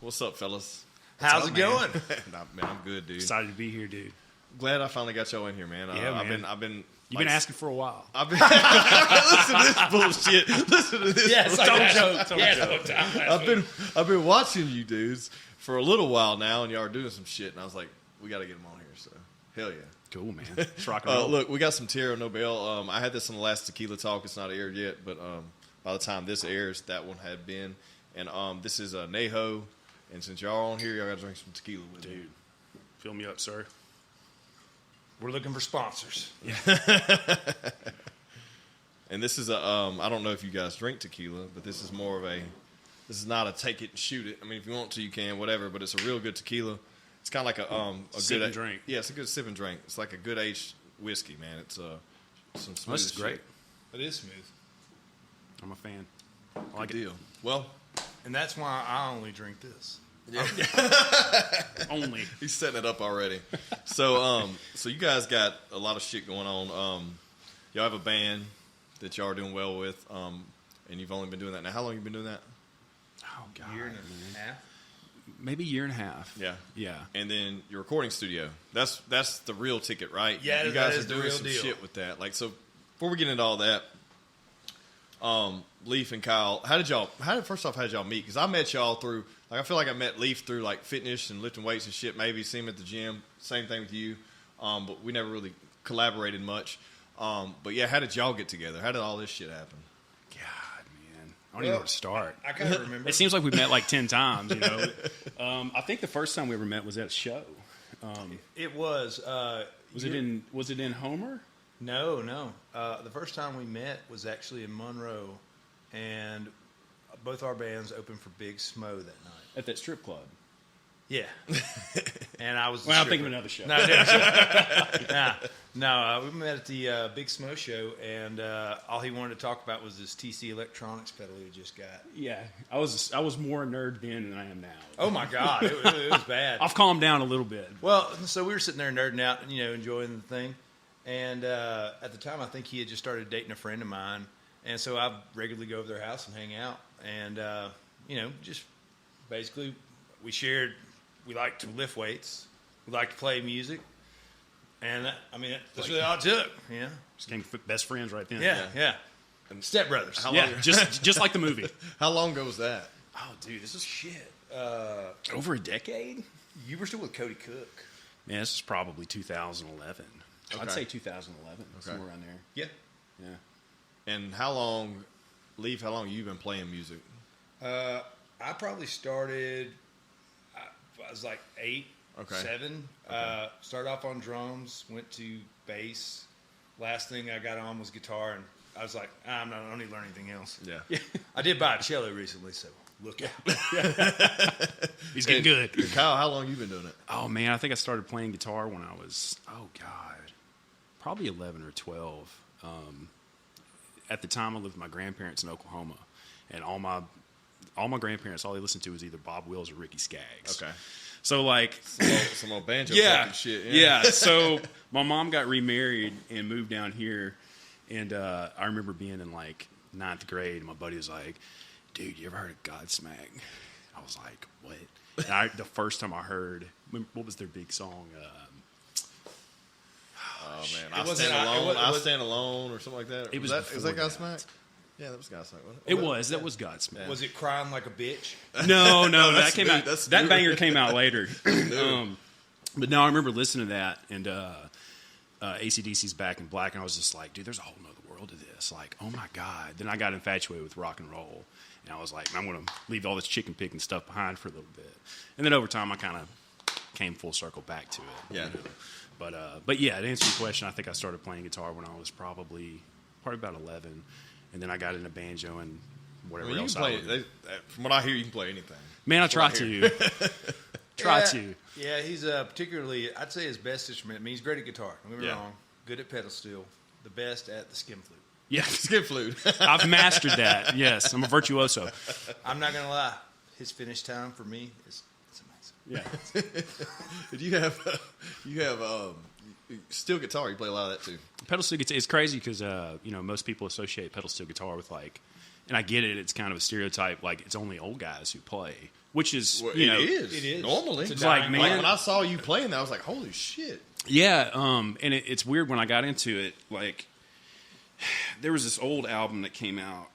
What's up, fellas? How's it going? Man, I'm good, dude. Excited to be here, dude. Glad I finally got y'all in here, man. Yeah, man. You've been asking for a while. Listen to this bullshit. Listen to this. Yes, I've been watching you dudes for a little while now, and y'all are doing some shit, and I was like, we got to get them on here. So hell yeah. Cool, man. It's rock and roll. Look, we got some Tierra Nobel. I had this on the last Tequila Talk. It's not aired yet, but by the time this airs, that one had been. And this is Neho. And since y'all on here, y'all got to drink some tequila with me. Dude, fill me up, sir. We're looking for sponsors. And this is I don't know if you guys drink tequila, but this is more of this is not a take it and shoot it. I mean, if you want to, you can, whatever, but it's a real good tequila. It's kind of like a sip good and drink. Yeah, it's a good sip and drink. It's like a good aged whiskey, man. It's some smooth This is great. It is smooth. I'm a fan. I like Good deal. Well, And that's why I only drink this. yeah. it. Only. He's setting it up already. So you guys got a lot of shit going on. Y'all have a band that y'all are doing well with, and you've only been doing that now. How long have you been doing that? Oh, God. Year and a half. Maybe a year and a half. Yeah. Yeah. And then your recording studio. That's the real ticket, right? Yeah, you that guys is are the doing real some deal. shit with that. Like, so before we get into all that, Leif and Kyle, how did y'all meet? Because I met y'all through, like, I feel like I met Leif through like fitness and lifting weights and shit. Maybe see him at the gym. Same thing with you. But we never really collaborated much. But yeah, how did y'all get together? How did all this shit happen? God, man. I don't even know where to start. I kind of remember. It seems like we've met like 10 times, you know. I think the first time we ever met was at a show. It was. Was it in Homer? No. The first time we met was actually in Monroe, and both our bands opened for Big Smo that night. At that strip club. Yeah. And I was the Well, I'm stripper. thinking of another show. No, different show. No, we met at the Big Smo show, and all he wanted to talk about was this TC Electronics pedal he just got. Yeah. I was more a nerd then than I am now. Oh, my God. It was bad. I've calmed down a little bit. Well, so we were sitting there nerding out and, enjoying the thing. And at the time, I think he had just started dating a friend of mine. And so I regularly go over their house and hang out. And, just basically we shared, we like to lift weights. We like to play music. And, that's really all it took. Yeah. Just became best friends right then. Yeah. And Step Brothers. Yeah, just like the movie. How long ago was that? Oh, dude, this is Shit. over a decade? You were still with Cody Cook. Man, this is probably 2011. Okay. I'd say 2011, somewhere around there. Yeah. Yeah. And how long have you been playing music? I probably started, I was like 8, Okay. 7. Okay. Started off on drums, went to bass. Last thing I got on was guitar, and I was like, I don't need to learn anything else. Yeah. I did buy a cello recently, so look out. He's getting good. And Kyle, how long you been doing it? Oh, man, I think I started playing guitar when I was, probably 11 or 12. At the time, I lived with my grandparents in Oklahoma, and all my grandparents, all they listened to was either Bob Wills or Ricky Skaggs. Okay. So, like... Some old banjo Yeah. shit. Yeah. So, my mom got remarried and moved down here, and I remember being in, like, 9th grade, and my buddy was like, dude, you ever heard of Godsmack? I was like, what? And the first time I heard, what was their big song? Oh man, It I wasn't- stand alone. I was- stand alone, or something like that. It was that before that. Godsmack? Yeah, that was Godsmack. Wasn't That was Godsmack. Was it Crying Like a Bitch? No, That's that came new. out. That's That new. banger came out later. But no, I remember listening to that, and AC/DC's Back in Black, and I was just like, dude, there's a whole nother world to this. Like, oh my God. Then I got infatuated with rock and roll, and I was like, I'm going to leave all this chicken picking stuff behind for a little bit. And then over time, I kind of came full circle back to it. Yeah. You know? But yeah, to answer your question, I think I started playing guitar when I was probably about 11, and then I got into banjo and whatever you else. can play. From what I hear, you can play anything. Man, I try That's what to. Try to. Yeah, he's particularly, I'd say his best instrument. I mean, he's great at guitar. Don't get me Yeah. wrong. Good at pedal steel. The best at the skim flute. Yeah, Skip flute. I've mastered that. Yes, I'm a virtuoso. I'm not going to lie. His finish time for me is amazing. Yeah. Did you have steel guitar? You play a lot of that too. Pedal steel guitar, it's crazy because most people associate pedal steel guitar with like And I get it. It's kind of a stereotype. Like, it's only old guys who play, which is, Well, you know. It is. Normally. It's like, man. Like when I saw you playing that, I was like, holy shit. Yeah. And it's weird when I got into it. Like, there was this old album that came out.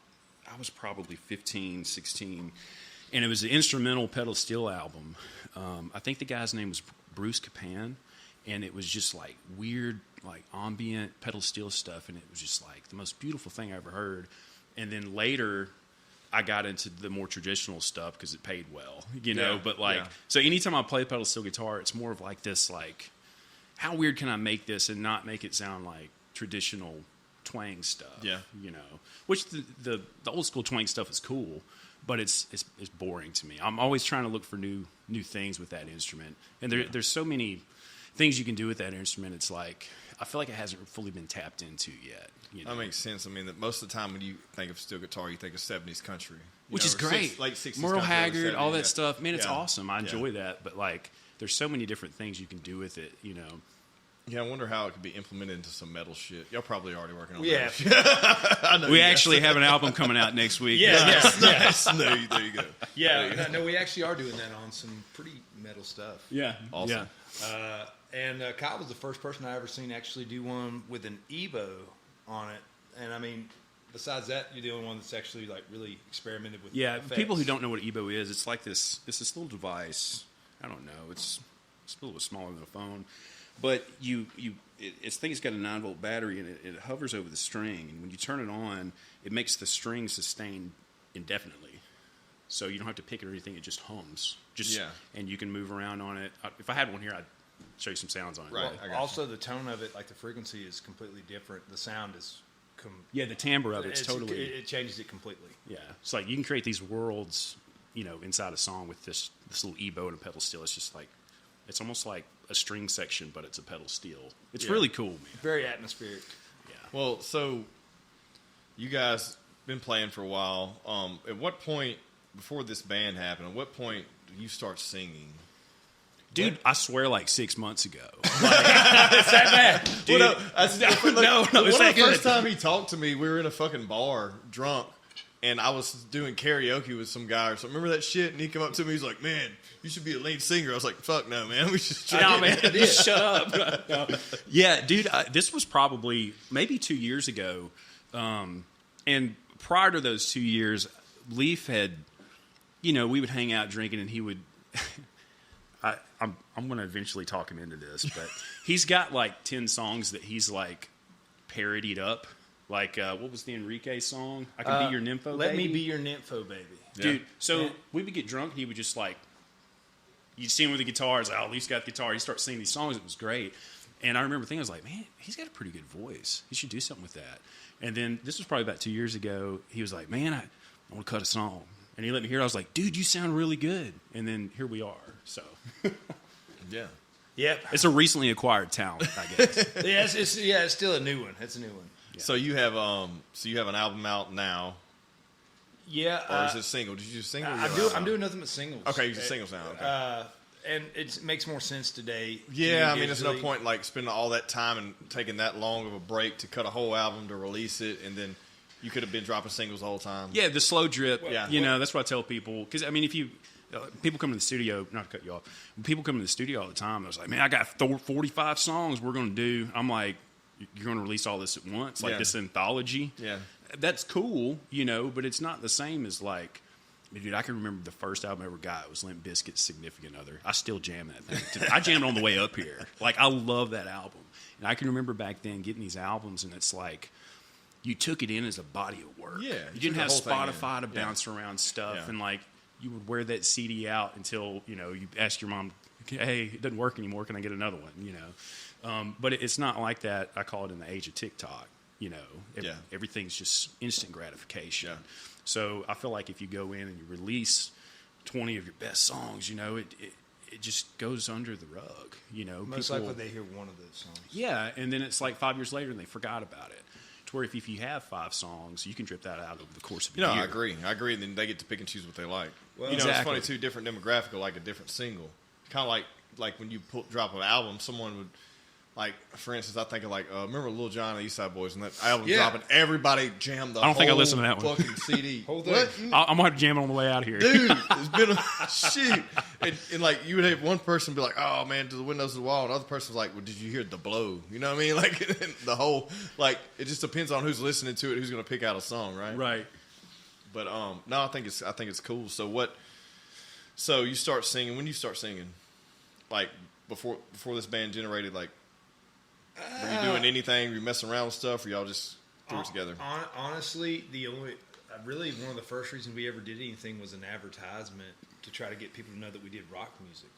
I was probably 15, 16. And it was an instrumental pedal steel album. I think the guy's name was Bruce Capan. And it was just like weird, like ambient pedal steel stuff. And it was just like the most beautiful thing I ever heard. And then later, I got into the more traditional stuff because it paid well, you know. Yeah, but like, so anytime I play pedal steel guitar, it's more of like this, like, how weird can I make this and not make it sound like traditional twang stuff? Yeah, you know, which the old school twang stuff is cool, but it's boring to me. I'm always trying to look for new things with that instrument, and there's so many things you can do with that instrument. It's like I feel like it hasn't fully been tapped into yet. You know? That makes sense. I mean, that most of the time when you think of steel guitar, you think of 70s country. Which is great. Late 60s Merle country, Haggard, 70s, all that stuff. Man, it's awesome. I Yeah. enjoy that. But, like, there's so many different things you can do with it, you know. Yeah, I wonder how it could be implemented into some metal shit. Y'all probably already working on Yeah. that. I know We you guys. actually have an album coming out next week. Nice. There you go. Yeah, no, we actually are doing that on some pretty metal stuff. Yeah. Awesome. Yeah. And Kyle was the first person I ever seen actually do one with an Evo on it. And I mean, besides that, you're the only one that's actually like really experimented with. Yeah, effects. people who don't know what EBO is, it's like this little device. I don't know. It's a little bit smaller than a phone. But it's thing it's got a 9-volt battery, and it hovers over the string. And when you turn it on, it makes the string sustain indefinitely. So you don't have to pick it or anything. It just hums. And you can move around on it. If I had one here, I'd show you some sounds on it. Right. Well, also, the tone of it, like the frequency, is completely different. The sound is. Yeah, the timbre of it's totally. It changes it completely. Yeah, it's like you can create these worlds, you know, inside a song with this little EBO and a pedal steel. It's just like, it's almost like a string section, but it's a pedal steel. It's really cool, man. Very atmospheric. Yeah. Well, so you guys been playing for a while. At what point, before this band happened, at what point do you start singing? Dude, I swear, like 6 months ago. It's that bad. Dude, no, it's the that good. first time he talked to me, we were in a fucking bar, drunk, and I was doing karaoke with some guy or something. Remember that shit? And he came up to me, he's like, "Man, you should be a lead singer." I was like, "Fuck no, man. We should try." No, man, just shut up. No. Yeah, dude, this was probably maybe 2 years ago. And prior to those 2 years, Leif had, you know, we would hang out drinking, and he would. I'm going to eventually talk him into this, but he's got like 10 songs that he's like parodied up. Like, what was the Enrique song? I Can Be Your Nympho Let Baby? Me Be Your Nympho Baby. Dude, so we would get drunk, and he would just like, you'd see him with the guitar. It's like, oh, Leif's got the guitar. He starts singing these songs. It was great. And I remember thinking, I was like, man, he's got a pretty good voice. He should do something with that. And then this was probably about 2 years ago. He was like, man, I want to cut a song. And he let me hear it. I was like, dude, you sound really good. And then here we are. So, Yeah. Yep. it's a recently acquired talent, I guess. It's still a new one. It's a new one. Yeah. So you have an album out now, Yeah. or is it single? Did you do single? I'm doing nothing but singles. Okay, you do singles now. Okay. And it makes more sense today. Yeah, I mean, there's no point like spending all that time and taking that long of a break to cut a whole album to release it, and then you could have been dropping singles the whole time. Yeah, the slow drip. Yeah. You know, that's what I tell people. Because, I mean, if you... people come to the studio, not to cut you off, when people come to the studio all the time, I was like, man, I got 45 songs we're going to do. I'm like, you're going to release all this at once? Like this anthology? Yeah. That's cool, you know, but it's not the same as like... Dude, I can remember the first album I ever got. It was Limp Bizkit's Significant Other. I still jam that thing today. I jammed it on the way up here. Like, I love that album. And I can remember back then getting these albums, and it's like... You took it in as a body of work. Yeah. You didn't have took the whole thing Spotify to in. bounce around stuff. Yeah. And, like, you would wear that CD out until, you know, you ask your mom, hey, it doesn't work anymore. Can I get another one? You know. But it's not like that. I call it in the age of TikTok. You know. Everything's just instant gratification. Yeah. So I feel like if you go in and you release 20 of your best songs, you know, it just goes under the rug. You know. Most likely they hear one of those songs. Yeah, and then it's like 5 years later and they forgot about it. To where if you have 5 songs, you can drip that out over the course of a year. I agree. And then they get to pick and choose what they like. Well, it's funny too. Different demographic will like a different single. Kind of like when you drop an album, someone like, for instance, I think of like, remember Lil Jon and the East Side Boys and that album Yeah. dropping, everybody jammed the I don't think I whole listened to that one. fucking CD. Whole thing. What? I'm gonna have to jam it on the way out here. Dude, it's been a shoot. And like, you would have one person be like, oh man, to the windows of the wall. And the other person was like, well, did you hear the blow? You know what I mean? Like, the whole, like, it just depends on who's listening to it, who's going to pick out a song, right? Right. But, no, I think it's cool. So you start singing, when you start singing, like, before this band generated, like, were you doing anything? Were you messing around with stuff? Or y'all just threw it together? Honestly, really one of the first reasons we ever did anything was an advertisement to try to get people to know that we did rock music.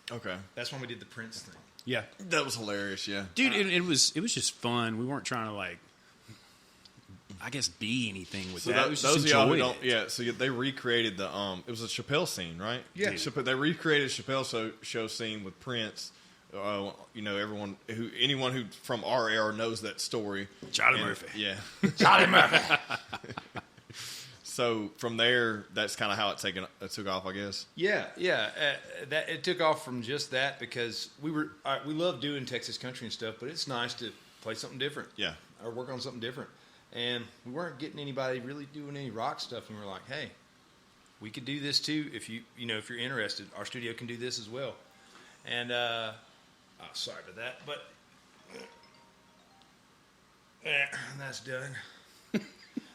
Okay. That's when we did the Prince thing. Yeah, That was hilarious, yeah. dude, it was just fun. We weren't trying to like, I guess, be anything with So that. It was those just of y'all who enjoyed don't, it. yeah. So they recreated the it was a Chappelle scene, right? Yeah. They recreated a Chappelle show scene with Prince. You know, anyone who from our era knows that story. Charlie Murphy. Yeah. Charlie Murphy. So from there, that's kind of how it took off, I guess. Yeah. That it took off from just that because we love doing Texas country and stuff, but it's nice to play something different. Yeah. Or work on something different. And we weren't getting anybody really doing any rock stuff, and we were like, hey, we could do this too if if you're interested. Our studio can do this as well. And sorry about that, but that's done.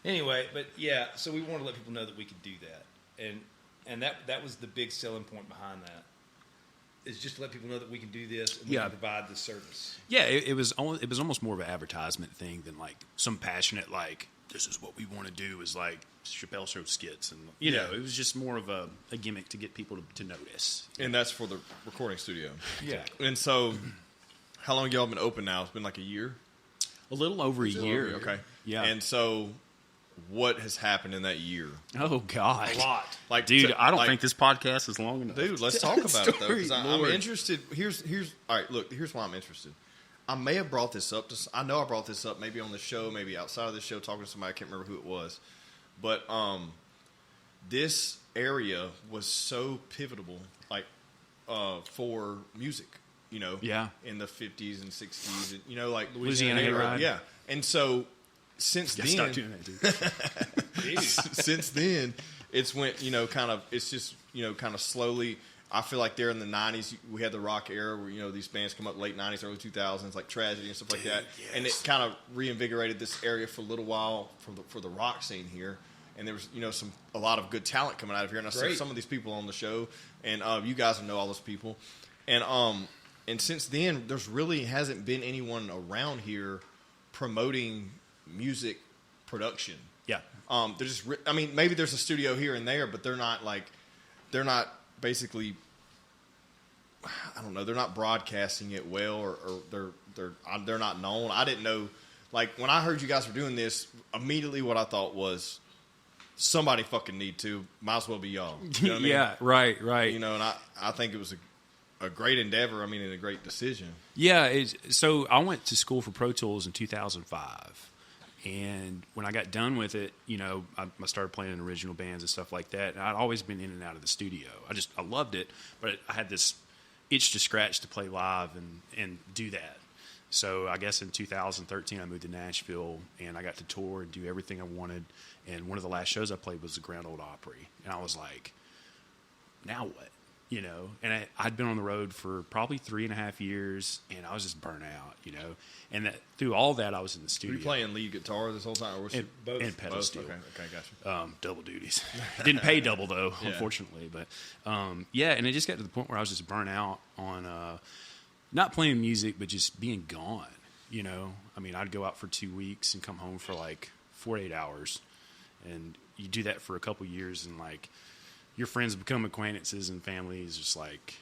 Anyway, but yeah, so we wanted to let people know that we could do that, and that was the big selling point behind that. Is just to let people know that we can do this and we can provide this service. Yeah, it was almost more of an advertisement thing than like some passionate like this is what we want to do is like Chappelle Show skits and you know it was just more of a gimmick to get people to notice. And that's for the recording studio. Yeah. And so, how long y'all been open now? It's been like a year. A little over a year. Okay. Yeah. And so, what has happened in that year? Oh God, A lot. Like, dude, I don't think this podcast is long enough. Dude, let's talk about it though. 'Cause I'm Lord. interested. Here's all right. Look, here's why I'm interested. I may have brought this up. I know I brought this up maybe on the show, maybe outside of the show, talking to somebody. I can't remember who it was, but this area was so pivotal, like for music. You know, Yeah. in the 50s and 60s, and, you know, like Louisiana Hayride. Yeah, and so since Yeah, then, stop doing that, dude. since then, it's went, you know, kind of, it's just, you know, kind of slowly. I feel like there in the 90s, we had the rock era where, you know, these bands come up late 90s, early 2000s, like Tragedy and stuff like that. Yes. And it kind of reinvigorated this area for a little while for the rock scene here. And there was, you know, a lot of good talent coming out of here. And I saw Great. some of these people on the show, and you guys know all those people. And since then, there's really hasn't been anyone around here promoting music production. Yeah. There's just, I mean, maybe there's a studio here and there, but they're not basically, I don't know, they're not broadcasting it well, or they're not known. I didn't know, like, when I heard you guys were doing this, immediately what I thought was, somebody fucking need to, might as well be y'all. You know what I mean? Yeah, right. You know, and I think it was a great endeavor, I mean, and a great decision. Yeah, so I went to school for Pro Tools in 2005. And when I got done with it, you know, I started playing in original bands and stuff like that. And I'd always been in and out of the studio. I loved it, but I had this itch to scratch to play live and do that. So I guess in 2013, I moved to Nashville, and I got to tour and do everything I wanted. And one of the last shows I played was the Grand Ole Opry. And I was like, now what? You know, and I'd been on the road for probably 3.5 years, and I was just burnt out, you know. And through all that, I was in the studio. Were you playing lead guitar this whole time? Or was and, both? and pedal both? steel. Okay, gotcha. Double duties. Didn't pay double, though, Yeah. unfortunately. But, yeah, and it just got to the point where I was just burnt out on not playing music, but just being gone, you know. I mean, I'd go out for 2 weeks and come home for, like, 4 to 8 hours. And you do that for a couple years, and, like, your friends become acquaintances, and family is just like,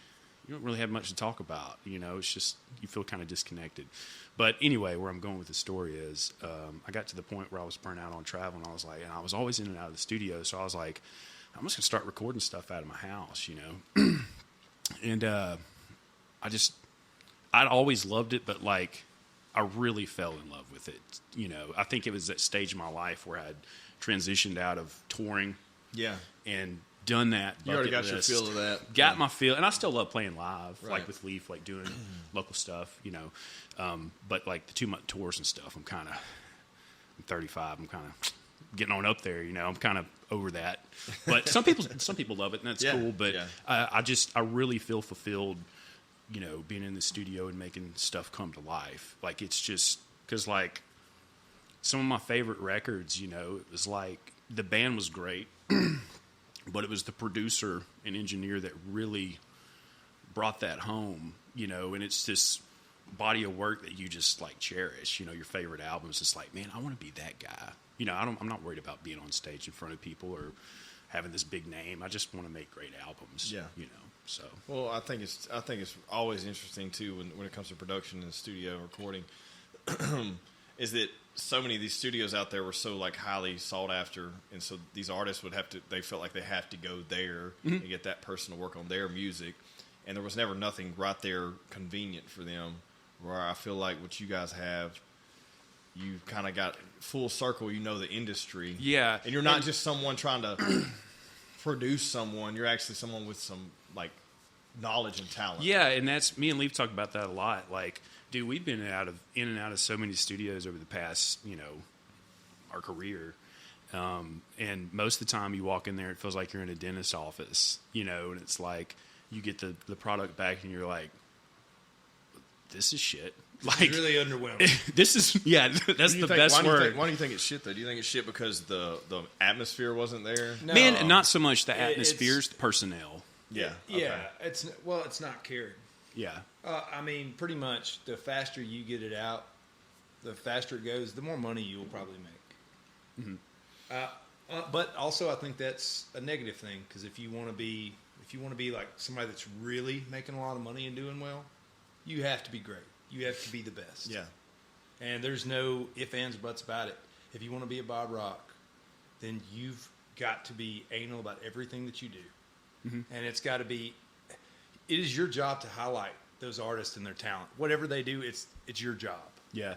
you don't really have much to talk about. You know, it's just, you feel kind of disconnected. But anyway, where I'm going with the story is, I got to the point where I was burnt out on travel, and I was like, and I was always in and out of the studio. So I was like, I'm just going to start recording stuff out of my house, you know? And I'd always loved it, but like, I really fell in love with it. You know, I think it was that stage of my life where I'd transitioned out of touring. Yeah. And done that. You already got list. your feel of that. Got my feel, and I still love playing live, Right. like with Leif, like doing local stuff, But like the 2-month tours and stuff, I'm 35. I'm kind of getting on up there, I'm kind of over that. But some people love it, and that's cool. But I really feel fulfilled, being in the studio and making stuff come to life. Like it's just because like some of my favorite records, it was like the band was great. But it was the producer and engineer that really brought that home, and it's this body of work that you just like cherish, your favorite albums. It's like, man, I want to be that guy. I'm not worried about being on stage in front of people or having this big name. I just want to make great albums. Yeah. So. Well, I think it's always interesting too when it comes to production in the studio recording, is that so many of these studios out there were so like highly sought after, and so these artists they felt like they have to go there and get that person to work on their music, and there was never nothing right there convenient for them. Where I feel like what you guys have, you kind of got full circle. The industry, and you're not just someone trying to produce someone. You're actually someone with some like knowledge and talent. Yeah, and that's me and Leif talk about that a lot. Like, dude, we've been in and out of so many studios over the past, our career. And most of the time you walk in there, it feels like you're in a dentist's office, and it's like you get the product back and you're like, this is shit. Like, it's really underwhelming. This is, that's the best word. Why do you think it's shit, though? Do you think it's shit because the atmosphere wasn't there? No. Man, not so much the atmosphere, it's the personnel. Yeah. Yeah. It's not cared. Yeah. I mean, pretty much the faster you get it out, the faster it goes, the more money you'll probably make. Mm-hmm. But also, I think that's a negative thing, because if you want to be like somebody that's really making a lot of money and doing well, you have to be great. You have to be the best. Yeah. And there's no ifs, ands, or buts about it. If you want to be a Bob Rock, then you've got to be anal about everything that you do. Mm-hmm. And it is your job to highlight those artists and their talent. Whatever they do, it's your job. Yeah.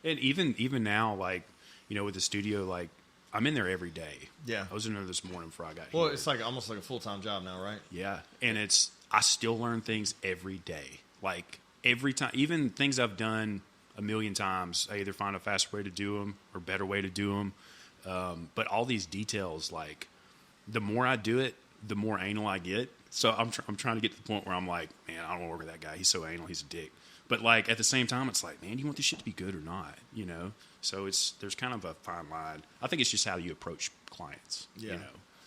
And even now, like, with the studio, like, I'm in there every day. Yeah. I was in there this morning before I got here. Well, it's like almost like a full-time job now, right? Yeah. And I still learn things every day. Like, every time, even things I've done a million times, I either find a faster way to do them or better way to do them. But all these details, like, the more I do it, the more anal I get. So I'm trying to get to the point where I'm like, man, I don't want to work with that guy. He's so anal. He's a dick. But like at the same time, it's like, man, do you want this shit to be good or not? So there's kind of a fine line. I think it's just how you approach clients. Yeah.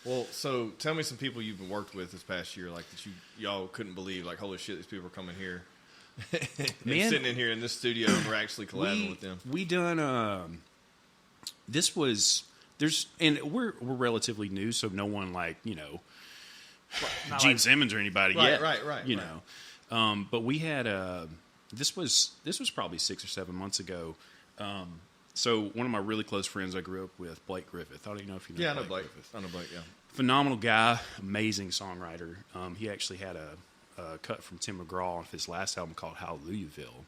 Well, so tell me some people you've been worked with this past year, like that y'all couldn't believe, like, holy shit, these people are coming here. Man, sitting in here in this studio, and we're actually collabing with them. We done. We're relatively new, so no one like Gene Simmons or anybody yet. Right. But we had this was probably 6 or 7 months ago. So one of my really close friends I grew up with, Blake Griffith. I don't even know if you know. Yeah, I know Blake. I know Blake. Yeah, phenomenal guy, amazing songwriter. He actually had a cut from Tim McGraw off his last album called Hallelujahville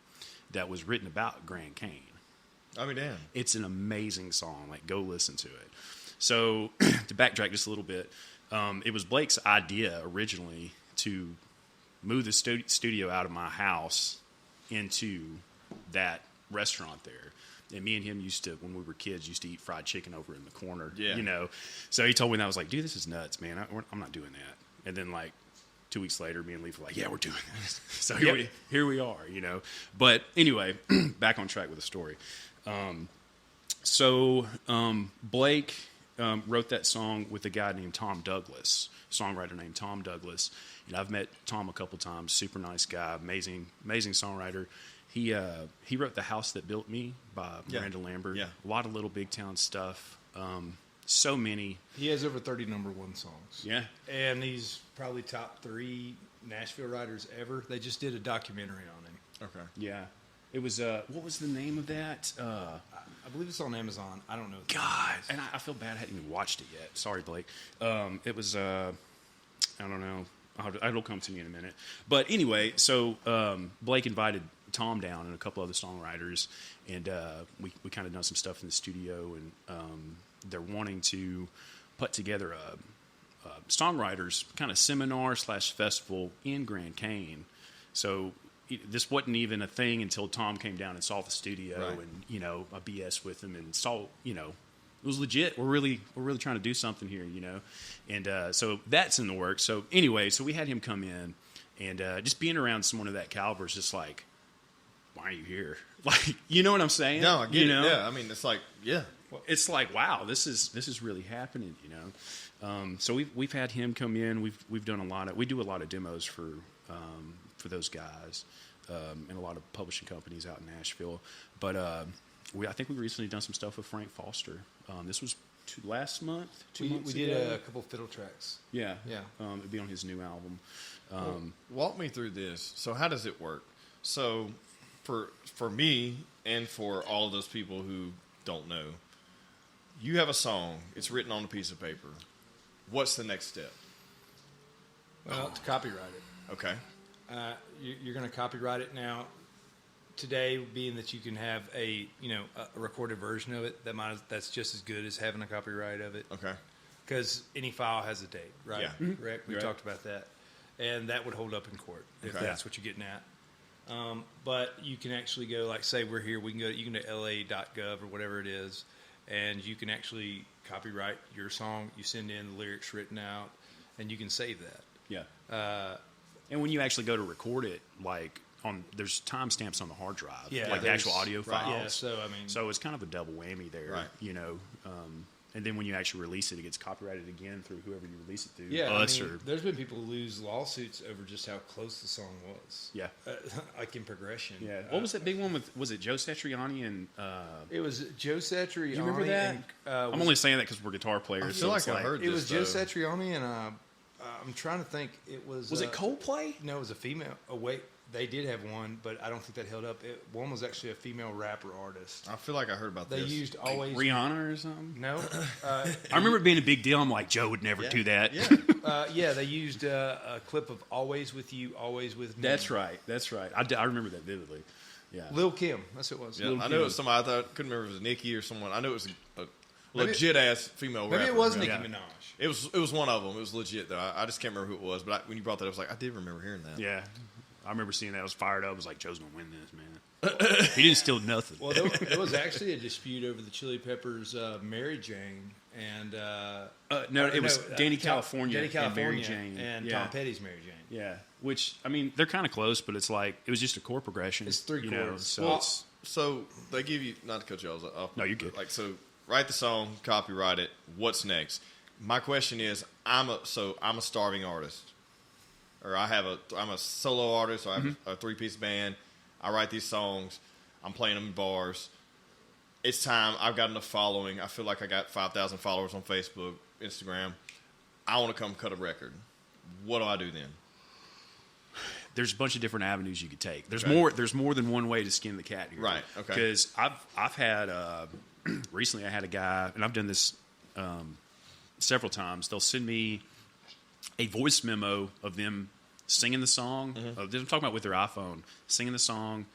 that was written about Grand Cane. I mean, damn. It's an amazing song. Like, go listen to it. So to backtrack just a little bit, it was Blake's idea originally to move the studio out of my house into that restaurant there. And me and him when we were kids, used to eat fried chicken over in the corner. Yeah. So he told me that. I was like, dude, this is nuts, man. I'm not doing that. And then, like, 2 weeks later, me and Leif were like, yeah, we're doing this. So here we are, But anyway, back on track with the story. Blake wrote that song with a guy named Tom Douglas, songwriter named Tom Douglas. And I've met Tom a couple times. Super nice guy, amazing songwriter. He wrote "The House That Built Me" by Miranda Lambert. Yeah. A lot of little big town stuff. So many. He has over 30 #1 songs. Yeah. And he's probably top 3 Nashville writers ever. They just did a documentary on him. Okay. Yeah. It was, what was the name of that? I believe it's on Amazon. I don't know. God. And I feel bad I hadn't even watched it yet. Sorry, Blake. It was, I don't know. It'll come to me in a minute. But anyway, so Blake invited Tom down and a couple other songwriters, and we kind of done some stuff in the studio, and they're wanting to put together songwriters kind of seminar / festival in Grand Cane. So this wasn't even a thing until Tom came down and saw the studio, Right. and I BS with him and saw it was legit. We're really trying to do something here, and so that's in the works. So anyway, so we had him come in, and just being around someone of that caliber is just like, why are you here? Like, you know what I'm saying? No, I get it. Yeah, I mean, it's like, yeah. It's like, wow, this is really happening, So we've had him come in. We do a lot of demos for those guys, and a lot of publishing companies out in Nashville. But I think we recently done some stuff with Frank Foster. This was last month. 2 months we ago. did a couple fiddle tracks. Yeah. Yeah. It'd be on his new album. Walk me through this. So how does it work? So for me and for all of those people who don't know, you have a song. It's written on a piece of paper. What's the next step? Well, to copyright it. Okay. You're going to copyright it now. Today, being that you can have a recorded version of it, that's just as good as having a copyright of it. Okay. Because any file has a date, right? Yeah. Mm-hmm. Correct. We Right. talked about that, and that would hold up in court if Okay. that's what you're getting at. But you can actually go, like, say we're here, you can go to la.gov or whatever it is, and you can actually copyright your song. You send in the lyrics written out, and you can save that. Yeah. And when you actually go to record it, there's timestamps on the hard drive, Yeah, like the actual audio right. files. Yeah, so it's kind of a double whammy there, Right. And then when you actually release it, it gets copyrighted again through whoever you release it through. Yeah, us or there's been people who lose lawsuits over just how close the song was. yeah, Like in progression. yeah. What was that big one with? Was it Joe Satriani and? It was Joe Satriani. You remember that? And, I'm only saying that because we're guitar players. I so feel like it's I heard It this, was Joe though. Satriani and I'm trying to think. It was. Was it Coldplay? No, it was a female. Oh wait, they did have one, but I don't think that held up. One was actually a female rapper artist. I feel like I heard about They this. used always. Rihanna or something? No. I remember it being a big deal. I'm like, Joe would never do that. Yeah. They used a clip of "Always with You, Always with Me." That's right. I remember that vividly. Yeah. Lil Kim. That's who it was. Yeah, Lil I Kim. knew it was somebody. I thought couldn't remember if it was Nikki or someone. I knew it was a legit ass female rapper. Maybe it was Yeah. Nicki Yeah. Minaj. It was one of them. It was legit though. I just can't remember who it was. But when you brought that, up, I was like, I did remember hearing that. Yeah. I remember seeing that. I was fired up. I was like, Joe's going to win this, man. He didn't steal nothing. Well, there was actually a dispute over the Chili Peppers' "Mary Jane" and it was Danny California, Danny California, and Mary Jane. and Yeah. Tom Petty's "Mary Jane." Yeah, which, I mean, they're kind of close, but it's like, it was just a chord progression. It's three chords. So Well, it's, so they give you, not to cut you off. No, you're good. Like, so write the song, copyright it. What's next? My question is, I'm a starving artist, or I'm a solo artist, or I have a 3-piece band. I write these songs. I'm playing them in bars. It's time. I've got enough following. I feel like I got 5,000 followers on Facebook, Instagram. I want to come cut a record. What do I do then? there's a bunch of different avenues you could take. There's Okay. There's more than one way to skin the cat here. Right, okay. Because I've had, recently I had a guy, and I've done this several times. They'll send me a voice memo of them singing the song. I'm talking about with their iPhone, singing the song,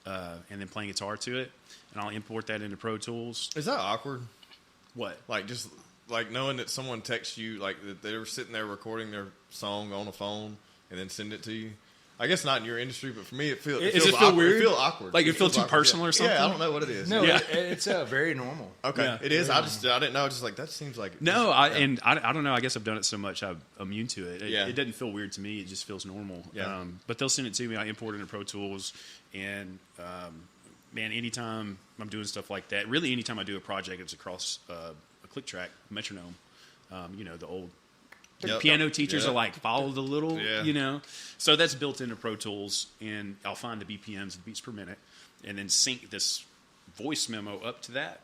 and then playing guitar to it. And I'll import that into Pro Tools. Is that awkward? What? Like, just like knowing that someone texts you, like that they were sitting there recording their song on a phone and then send it to you. I guess not in your industry, but for me, it feels. Does it feel awkward. weird? It feels awkward. Like it feel too awkward. personal or something? Yeah, I don't know what it is. No, Yeah. it's very normal. Okay, Yeah. it is. I didn't know. Just like that seems like No, just- I don't know. I guess I've done it so much I'm immune to it. Yeah. It doesn't feel weird to me. It just feels normal. Yeah. But they'll send it to me. I import it into Pro Tools, and man, anytime I'm doing stuff like that, really anytime I do a project, it's across a click track metronome. The old Yep. piano teachers Yep. are like follow the little, Yeah. So that's built into Pro Tools, and I'll find the BPMs, the beats per minute, and then sync this voice memo up to that,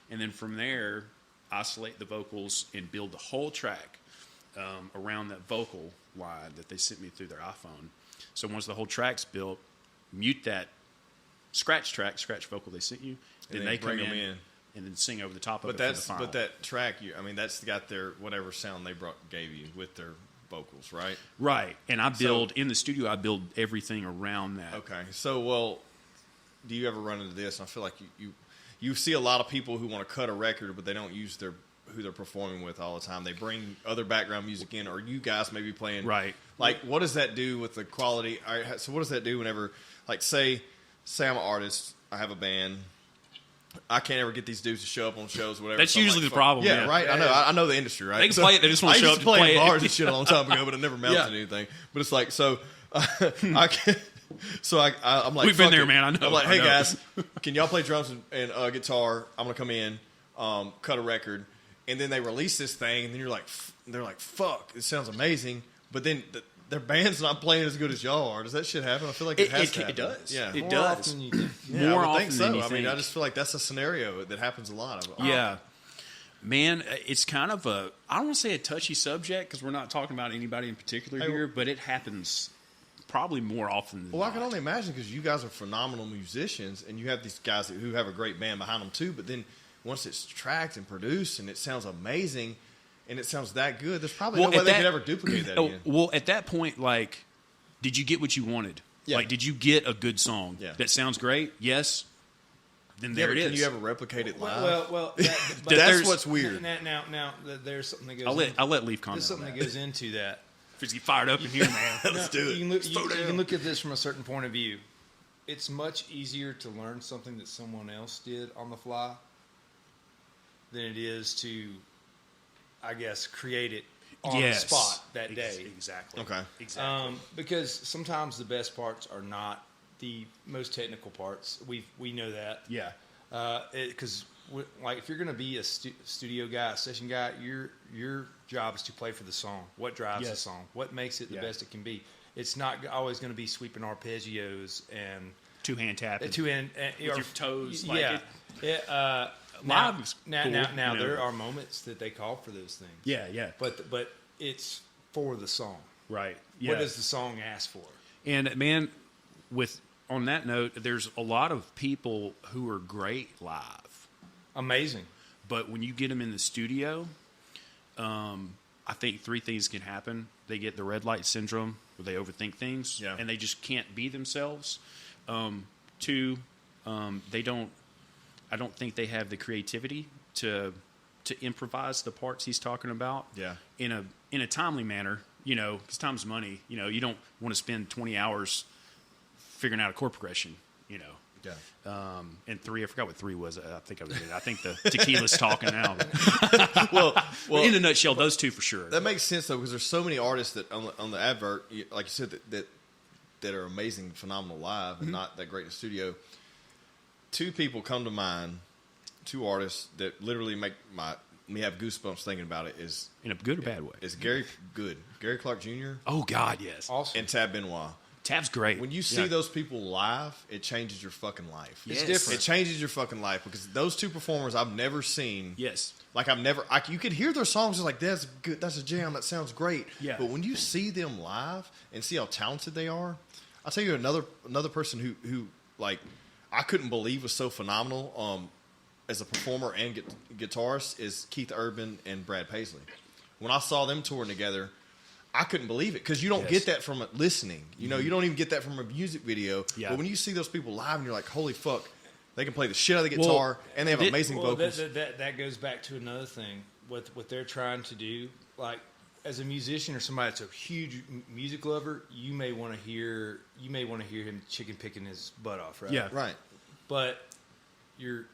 and then from there isolate the vocals and build the whole track around that vocal line that they sent me through their iPhone. So once the whole track's built, mute that scratch vocal they sent you, then then they come bring 'em in. and then sing over the top of But it that's for the final. that track. That's got their whatever sound they gave you with their vocals, right? Right, and I build in the studio. I build everything around that. Okay. So, well, do you ever run into this? I feel like you see a lot of people who want to cut a record, but they don't use their who they're performing with all the time. They bring other background music in, or you guys may be playing. Right. Like, what does that do with the quality? All right, so what does that do whenever, like, say I'm an artist, I have a band, I can't ever get these dudes to show up on shows, whatever. That's so I'm usually like, the problem. Yeah, right. I know the industry, right? They can play it. They just want I to show used up to to play play in bars it. and shit a long time ago, but it never amounted to anything. But it's like, so I can't. So I'm like, We've been fuck there, it. man. I know. I'm like, I hey know. guys, can y'all play drums and guitar? I'm gonna come in, cut a record, and then they release this thing, and then they're like, fuck, it sounds amazing, but then their band's not playing as good as y'all are. Does that shit happen? I feel like it has to happen. It does. Yeah, It More does. often than you think. yeah, More I would often think so. than you I mean, I think. just feel like that's a scenario that happens a lot. Yeah. Man, it's kind of I don't want to say a touchy subject because we're not talking about anybody in particular Hey, here, but it happens probably more often than Well, I not. can only imagine because you guys are phenomenal musicians, and you have these guys who have a great band behind them too. But then once it's tracked and produced, and it sounds amazing, and it sounds that good, there's probably no way they could ever duplicate that again. Well, at that point, like, did you get what you wanted? Yeah. Like, did you get a good song that sounds great? Yes. Then there it is. Can you ever replicate it live? Well, That's what's weird. Now, there's something that goes. I'll let Leif comment. There's something on that goes into that. If you fired up in here, man. Let's do it. You can look at this from a certain point of view. It's much easier to learn something that someone else did on the fly than it is to, I guess, create it on the spot that day. Exactly. Okay. Exactly. Because sometimes the best parts are not the most technical parts. We know that. Yeah. Because like if you're going to be a studio guy, a session guy, your job is to play for the song. What drives the song? What makes it the best it can be? It's not always going to be sweeping arpeggios and Two-hand tapping. with your toes. Yeah. Live is Now, cool, now you know. there are moments that they call for those things. Yeah. But it's for the song. Right. Yeah. What does the song ask for? And man, on that note, there's a lot of people who are great live, Amazing. but when you get them in the studio, I think three things can happen. They get the red light syndrome, where they overthink things, and they just can't be themselves. Two, they don't. I don't think they have the creativity to improvise the parts he's talking about. Yeah. In a timely manner, because time's money. You don't want to spend 20 hours figuring out a chord progression. Yeah. And three, I forgot what three was. I think the tequila's talking now. Well, In a nutshell, those two for sure. that makes sense though, because there's so many artists that on the advert, like you said, that are amazing, phenomenal live, and not that great in the studio. Two people come to mind, two artists that literally make me have goosebumps thinking about it. Is In a good or bad way. is Gary Clark Jr. Oh God, yes. Awesome. and Tab Benoit. Tab's great. When you see those people live, it changes your fucking life. Yes. It's different. It changes your fucking life because those two performers I've never seen. Yes. Like you could hear their songs just like that's good. That's a jam. That sounds great. Yeah. But when you see them live and see how talented they are, I'll tell you another person who like I couldn't believe was so phenomenal as a performer and guitarist is Keith Urban and Brad Paisley. When I saw them touring together, I couldn't believe it because you don't get that from listening. You don't even get that from a music video. Yeah. But when you see those people live and you're like, holy fuck, they can play the shit out of the guitar and they have amazing vocals. That goes back to another thing. What they're trying to do, like as a musician or somebody that's a huge music lover, you may want to hear him chicken picking his butt off, right? Yeah. Right. But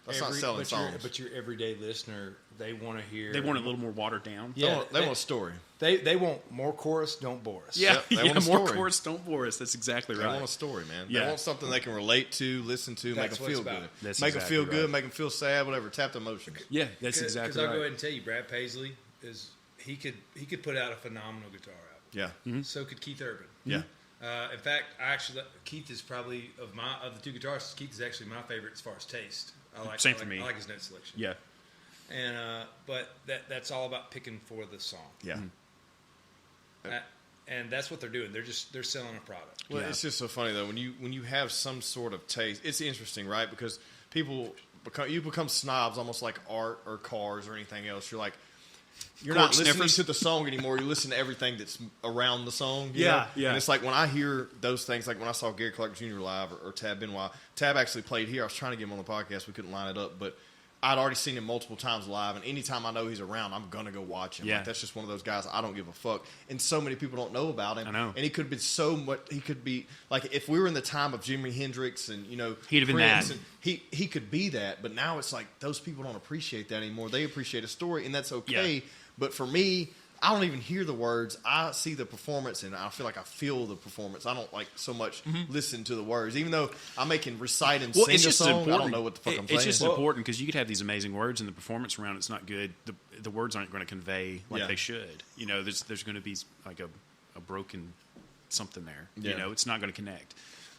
That's not selling songs. But your everyday listener, they want to hear. They want it a little more watered down. Yeah, They want a story. They want more chorus, don't bore us. Yeah, Yep, they want a more story. chorus, don't bore us. That's exactly They right. want a story, man. Yeah. They want something they can relate to, listen to, make That's them what feel it's about. good. That's Make them exactly feel right. good, make them feel sad, whatever. Tap the emotions. Yeah, that's exactly Because I'll go right. ahead and tell you, Brad Paisley he could put out a phenomenal guitar album. Yeah. So could Keith Urban. Yeah. In fact, Keith is probably of the two guitarists. Keith is actually my favorite as far as taste. Same for me. I like his note selection. Yeah. And but that's all about picking for the song. Yeah. And that's what they're doing. They're selling a product. Well, Yeah. it's just so funny though when you have some sort of taste. It's interesting, right? Because people become snobs, almost like art or cars or anything else. You're like, you're Court not listening sniffers. to the song anymore. You listen to everything that's around the song. you Yeah, know? yeah. And it's like when I hear those things, like when I saw Gary Clark Jr. live or Tab Benoit. Tab actually played here. I was trying to get him on the podcast. We couldn't line it up, but I'd already seen him multiple times live, and anytime I know he's around, I'm gonna go watch him. Yeah. Like, that's just one of those guys I don't give a fuck. And so many people don't know about him. I know. And he could be so much. He could be like, if we were in the time of Jimi Hendrix and He'd have been Prince, that. and he could be that. But now it's like those people don't appreciate that anymore. They appreciate a story, and that's okay. Yeah. But for me, I don't even hear the words. I see the performance, and I feel like I feel the performance. I don't like so much listen to the words, even though I can recite and sing a song. I don't know what the fuck I'm saying. It's just important because you could have these amazing words, and the performance around it's not good. The words aren't going to convey like they should. There's going to be like a broken something there. Yeah. It's not going to connect.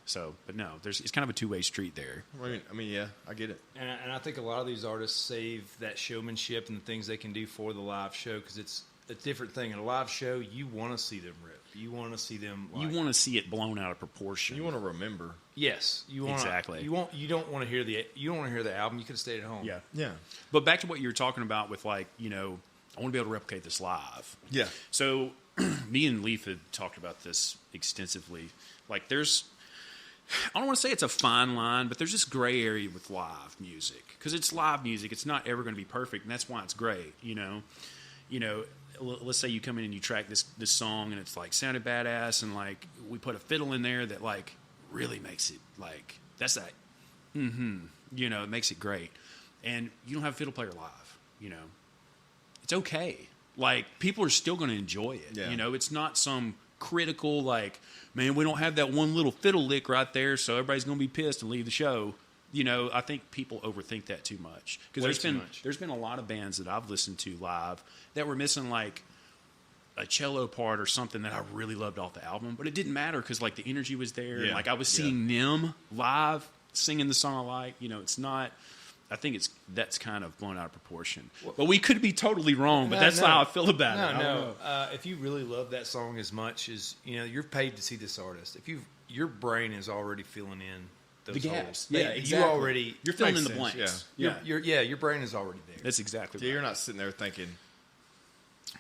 So, but no, it's kind of a two-way street there. I mean, yeah, I get it. And I think a lot of these artists save that showmanship and the things they can do for the live show because it's a different thing. In a live show, you want to see them rip. You want to see them. You want to see it blown out of proportion. You want to remember. Yes, you want exactly. You don't want to hear the album. You could have stayed at home. Yeah. But back to what you were talking about with I want to be able to replicate this live. Yeah. So me and Leif had talked about this extensively. Like I don't want to say it's a fine line, but there's this gray area with live music because it's live music. It's not ever going to be perfect, and that's why it's great. Let's say you come in and you track this song, and it's like sounded badass, and like we put a fiddle in there that like really makes it like that's that. It makes it great, and you don't have a fiddle player live. It's okay. Like people are still going to enjoy it. Yeah. It's not some critical like, man, we don't have that one little fiddle lick right there, so everybody's going to be pissed and leave the show. I think people overthink that too much because there's been a lot of bands that I've listened to live that were missing like a cello part or something that I really loved off the album, but it didn't matter because like the energy was there. Yeah. And, like I was seeing them live singing the song I like. It's not. I think that's kind of blown out of proportion. But we could be totally wrong. But that's how I feel about it. No. If you really love that song as much as you're paid to see this artist. If your brain is already filling in those the gaps. holes. Yeah, exactly. You're filling in the Makes blanks. sense, Your brain is already there. That's exactly Yeah, right. you're not sitting there thinking,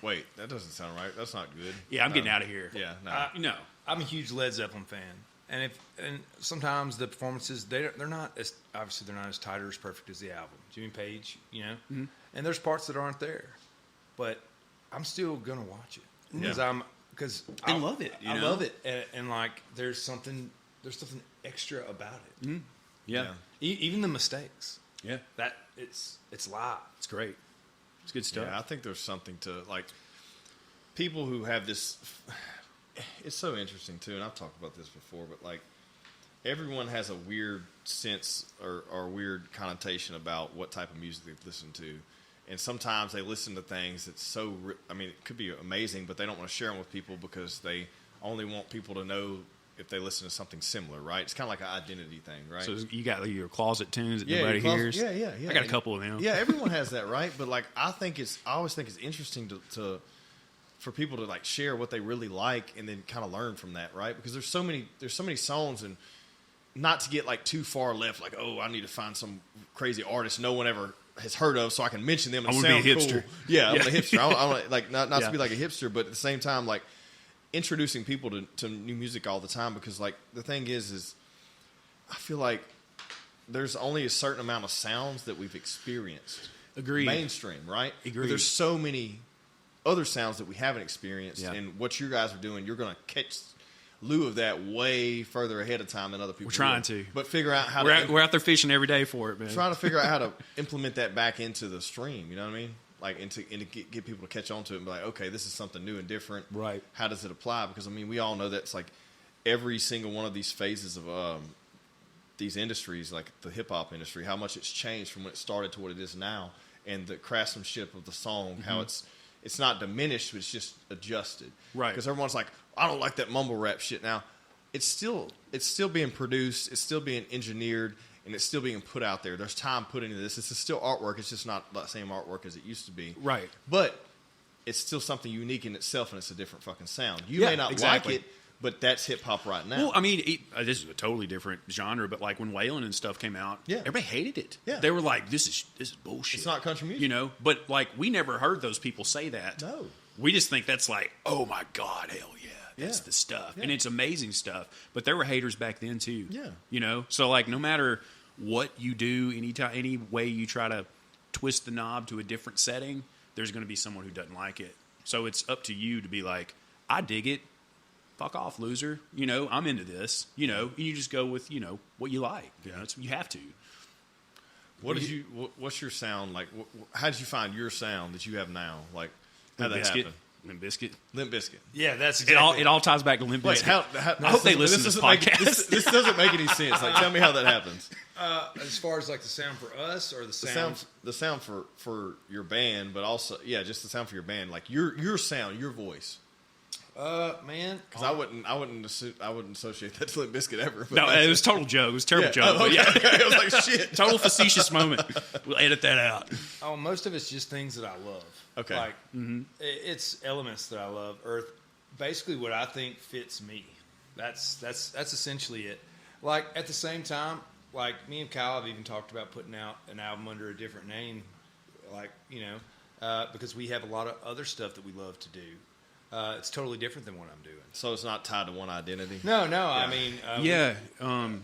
wait, that doesn't sound right. That's not good. Yeah, I'm getting out of here. Yeah, no. No. I'm a huge Led Zeppelin fan, and sometimes the performances they're not as obviously they're not as tight or as perfect as the album. Jimmy Page, and there's parts that aren't there, but I'm still gonna watch it because I love it. I love it, and like there's something extra about it. Yeah. Even the mistakes. Yeah. That it's live. It's great. It's good stuff. Yeah, I think there's something to like people who have this. It's so interesting too, and I've talked about this before, but like everyone has a weird sense or weird connotation about what type of music they listen to, and sometimes they listen to things that's so. I mean, it could be amazing, but they don't want to share them with people because they only want people to know if they listen to something similar, right? It's kind of like an identity thing, right? So you got your closet tunes that Yeah, nobody your hears. Yeah. I got a couple of them. Yeah, everyone has that, right? But like, I always think it's interesting to for people to like share what they really like and then kind of learn from that, right? Because there's so many songs, and not to get like too far left, like, oh, I need to find some crazy artist no one ever has heard of so I can mention them and I wanna sound be a hipster. cool. Yeah, I'm a hipster. I want like not Yeah. to be like a hipster, but at the same time, like introducing people to new music all the time, because like the thing is I feel like there's only a certain amount of sounds that we've experienced. Agreed. Mainstream, right? Agreed. But there's so many other sounds that we haven't experienced, Yeah. and what you guys are doing, you're going to catch lieu of that way further ahead of time than other people. We're trying will. to. But figure out how We're out there fishing every day for it, man. trying to figure out how to implement that back into the stream. You know what I mean? Like, and to get people to catch on to it and be like, okay, this is something new and different. Right. How does it apply? Because, I mean, we all know that's like every single one of these phases of these industries, like the hip-hop industry, how much it's changed from when it started to what it is now, and the craftsmanship of the song, how it's not diminished, but it's just adjusted. Right. Because everyone's like, I don't like that mumble rap shit now. It's still being produced, it's still being engineered, and it's still being put out there. There's time put into this. This is still artwork. It's just not the same artwork as it used to be. Right. But it's still something unique in itself, and it's a different fucking sound. You Yeah, may not exactly. like it, but that's hip-hop right now. Well, I mean, this is a totally different genre, but like when Waylon and stuff came out, Yeah. everybody hated it. Yeah. They were like, "This is bullshit." It's not country music. you know. But like, we never heard those people say that. No. we just think that's like, "Oh my god, hell yeah, that's Yeah. the stuff," Yeah. and it's amazing stuff. But there were haters back then too. Yeah. you know. So like, no matter what you do, any way you try to twist the knob to a different setting, there's going to be someone who doesn't like it. So it's up to you to be like, I dig it. Fuck off, loser. You know, I'm into this. You know, and you just go with, you know, what you like. You know, you have to. What's your sound like? How did you find your sound that you have now? Like, how did that happen? Limp Bizkit. Limp Bizkit. Yeah, that's exactly It all ties back to Limp Bizkit. How, I hope they listen to this podcast. This doesn't make any sense. Like, tell me how that happens. As far as like the sound for us or the sound for your band, but also just the sound for your band. Like your sound, your voice. Man, because I wouldn't associate that to Limp Bizkit ever. No, it was total joke. It was a terrible joke. Okay. But I was like, shit. Total facetious moment. We'll edit that out. Oh, most of it's just things that I love. Okay, like it's elements that I love. Or basically what I think fits me. That's essentially it. Like at the same time, like me and Kyle have even talked about putting out an album under a different name, like because we have a lot of other stuff that we love to do. It's totally different than what I'm doing. So it's not tied to one identity? No. Yeah. I mean...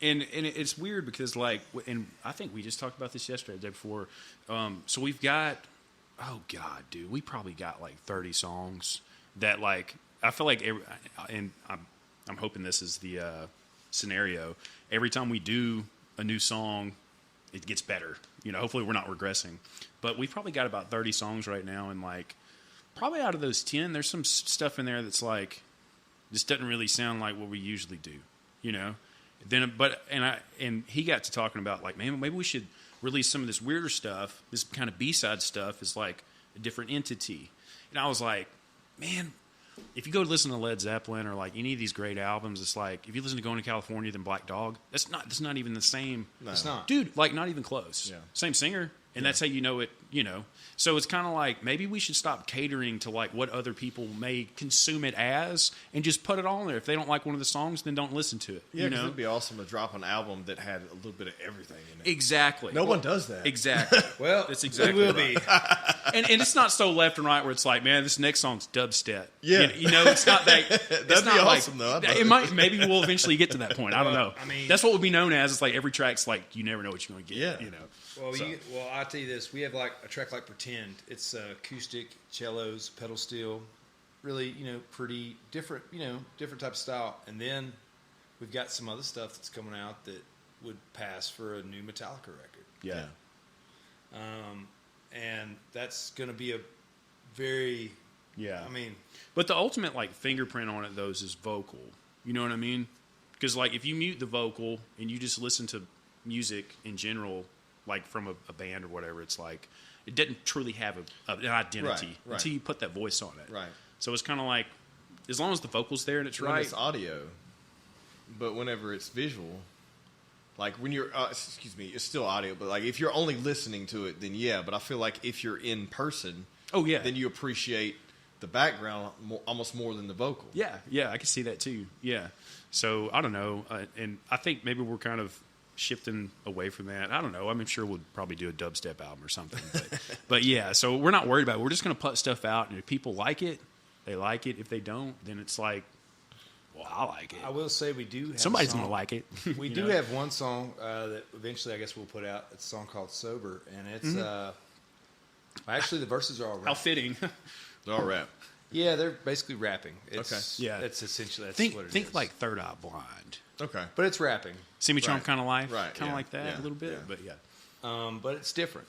And it's weird because, like, and I think we just talked about this yesterday, the day before. So we've got... Oh, God, dude. We probably got, like, 30 songs that, like... I feel like... and I'm hoping this is the scenario. Every time we do a new song, it gets better. You know, hopefully we're not regressing. But we've probably got about 30 songs right now, and, like... Probably out of those 10, there's some stuff in there that's like, this doesn't really sound like what we usually do, you know. And he got to talking about like, man, maybe we should release some of this weirder stuff, this kind of B-side stuff is like a different entity. And I was like, man, if you go to listen to Led Zeppelin or like any of these great albums, it's like if you listen to Going to California then Black Dog, that's not even the same. No. It's not, dude. Like not even close. Yeah. Same singer. And that's how you know it, you know. So it's kind of like maybe we should stop catering to like what other people may consume it as and just put it on there. If they don't like one of the songs, then don't listen to it. Yeah, you know? it'd be awesome to drop an album that had a little bit of everything in it. Exactly. No one does that. Exactly. Well, that's exactly it will right. be. And it's not so left and right where it's like, man, this next song's dubstep. Yeah. You know, it's not that. That'd be awesome, though. It might. Maybe we'll eventually get to that point. I don't know. I mean, that's what would be known as. It's like every track's like you never know what you're going to get. Yeah. You know. Well, I'll tell you this. We have like a track like Pretend. It's acoustic, cellos, pedal steel, really, pretty different, different type of style. And then we've got some other stuff that's coming out that would pass for a new Metallica record. Yeah. And that's going to be a very, But the ultimate like fingerprint on it, though, is vocal. You know what I mean? Because like if you mute the vocal and you just listen to music in general, like from a band or whatever, it's like it didn't truly have an identity until you put that voice on it. Right. So it's kind of like as long as the vocal's there and it's when right. It's audio, but whenever it's visual, like when you're, it's still audio. But like if you're only listening to it, then yeah. But I feel like if you're in person, then you appreciate the background almost more than the vocal. Yeah, I can see that too. Yeah. So I don't know, and I think maybe we're kind of shifting away from that. I don't know. I'm sure we'll probably do a dubstep album or something. But yeah, so we're not worried about it. We're just going to put stuff out, and if people like it, they like it. If they don't, then it's like, well, I like it. I will say we do have somebody's going to like it. We do have one song that eventually I guess we'll put out. It's a song called Sober, and it's actually the verses are all rap. How fitting. They're all rap. Yeah, they're basically rapping. It's, yeah, that's essentially what it is. Think like Third Eye Blind. Okay, but it's rapping. See Me Charm kind of life, right? Kind of like that a little bit, but but it's different.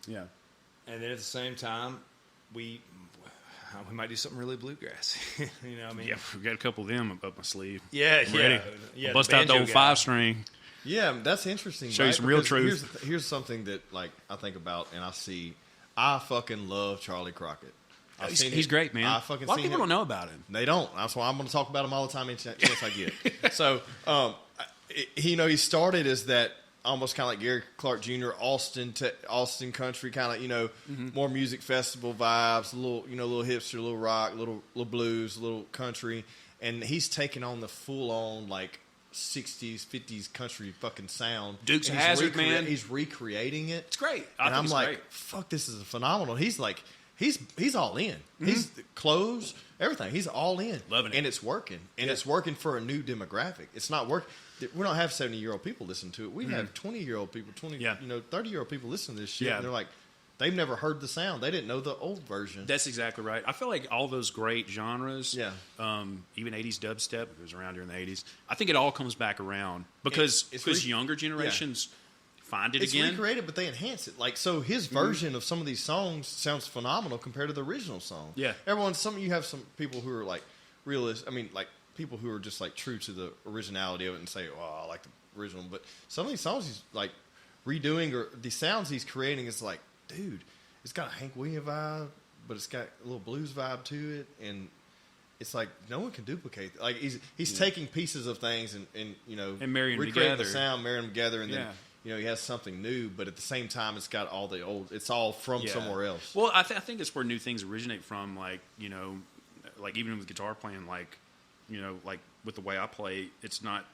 Yeah, and then at the same time, we might do something really bluegrass. You know what I mean? Yeah, we got a couple of them up my sleeve. Yeah, ready. Yeah. Bust out the old 5-string. Yeah, that's interesting. Show you some real truth. Here's something that like I think about and I see. I fucking love Charlie Crockett. He's great, man. A lot of people don't know about him. They don't. That's why I'm going to talk about him all the time any chance I get. So, he started as that almost kind of like Gary Clark Jr. Austin country kind of more music festival vibes, a little hipster, a little rock, little blues, a little country, and he's taking on the full on like 60s, 50s country fucking sound. Dukes of Hazzard, man. He's recreating it. It's great. I'm like, fuck, this is phenomenal. He's like. he's all in. He's clothes, everything. He's all in, loving it, and it's working. And it's working for a new demographic. It's not work. We don't have 70-year-old people listen to it. We have 20-year-old people, 30-year-old people listen to this shit. And they're like, they've never heard the sound. They didn't know the old version. That's exactly right. I feel like all those great genres, even 80s dubstep, it was around here in the 80s, I think it all comes back around because younger generations find it again. It's recreated, but they enhance it. Like, so his version of some of these songs sounds phenomenal compared to the original song. Yeah. You have some people who are like people who are just like true to the originality of it and say, "Oh, I like the original." But some of these songs he's like redoing, or the sounds he's creating is like, dude, it's got a Hank Williams vibe, but it's got a little blues vibe to it, and it's like no one can duplicate it. Like he's taking pieces of things and marrying recreating together, the sound, marrying them together, and then he has something new, but at the same time, it's got all the old. It's all from somewhere else. Well, I think it's where new things originate from. Like like even with guitar playing, like with the way I play, it's not.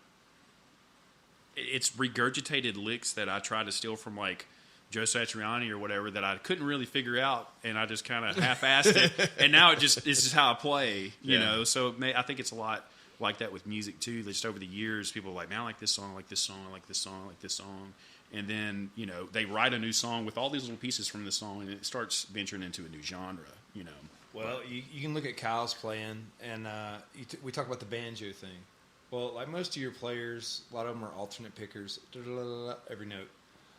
It's regurgitated licks that I try to steal from like Joe Satriani or whatever that I couldn't really figure out, and I just kind of half-assed it, and now it's just how I play, you know. So I think it's a lot like that with music too. Just over the years, people are like, man, I like this song, I like this song, I like this song, I like this song, and then they write a new song with all these little pieces from the song, and it starts venturing into a new genre, Well, you can look at Kyle's playing, and we talk about the banjo thing. Well, like most of your players, a lot of them are alternate pickers, every note.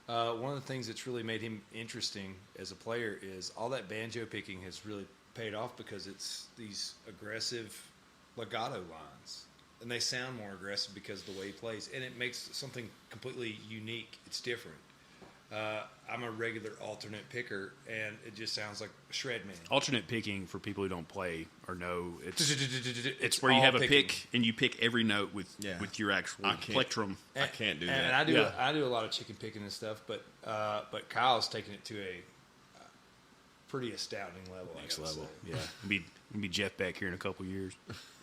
One of the things that's really made him interesting as a player is all that banjo picking has really paid off because it's these aggressive legato lines. And they sound more aggressive because of the way he plays. And it makes something completely unique. It's different. I'm a regular alternate picker, and it just sounds like shred man. Alternate picking, for people who don't play or know, it's where you have a pick and you pick every note with your actual plectrum. I can't do that. And I do a lot of chicken picking and stuff, but Kyle's taking it to a pretty astounding level. Next level, yeah. We'll be Jeff Beck here in a couple years.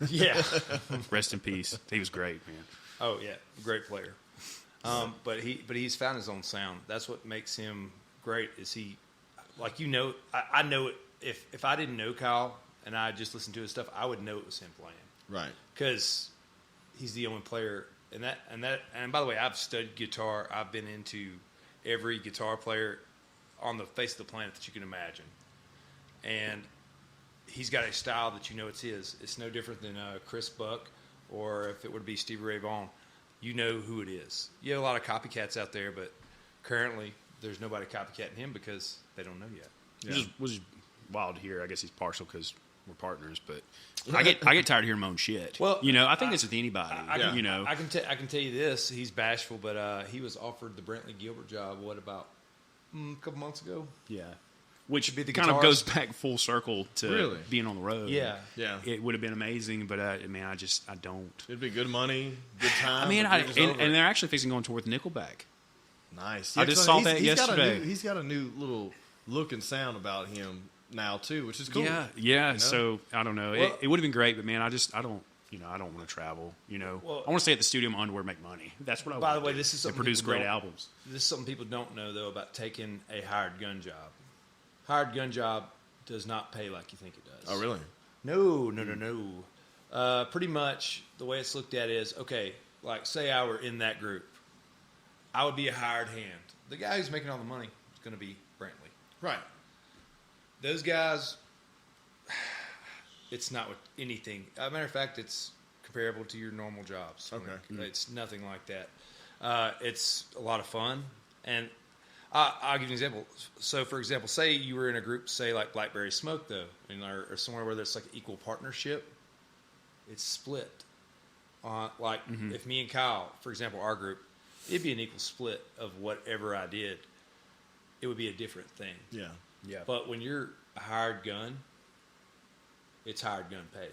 Yeah. Rest in peace. He was great, man. Oh yeah, great player. But he's found his own sound. That's what makes him great. Is he, like I know it. If I didn't know Kyle and I just listened to his stuff, I would know it was him playing. Right. Because he's the only player. And by the way, I've studied guitar. I've been into every guitar player on the face of the planet that you can imagine. And he's got a style that it's his. It's no different than Chris Buck, or if it would be Stevie Ray Vaughan. You know who it is. You have a lot of copycats out there, but currently there's nobody copycatting him because they don't know yet. Yeah. Which is wild to hear. I guess he's partial because we're partners, but I get tired of hearing my own shit. Well, I think it's with anybody. I can tell you this: he's bashful, but he was offered the Brantley Gilbert job. What about a couple months ago? Yeah. Which kind of goes back full circle to being on the road. Yeah. It would have been amazing, but I don't. It'd be good money, good time. And they're actually fixing going tour with Nickelback. Nice. I just saw that yesterday. He's got a new little look and sound about him now too, which is cool. Yeah. So I don't know. Well, it would have been great, but man, I don't want to travel. Well, I want to stay at the studio in my underwear, make money. That's what I want. By the way, this is something produce great albums. This is something people don't know though about taking a hired gun job. Hired gun job does not pay like you think it does. Oh, really? No. Pretty much the way it's looked at is, okay, like say I were in that group, I would be a hired hand. The guy who's making all the money is going to be Brantley. Right. Those guys, it's not with anything. As a matter of fact, it's comparable to your normal jobs. Okay. It's nothing like that. It's a lot of fun. And I'll give you an example. So, for example, say you were in a group, say like Blackberry Smoke, though, or somewhere where there's like equal partnership. It's split. If me and Kyle, for example, our group, it'd be an equal split of whatever I did. It would be a different thing. Yeah. But when you're a hired gun, it's hired gun pay.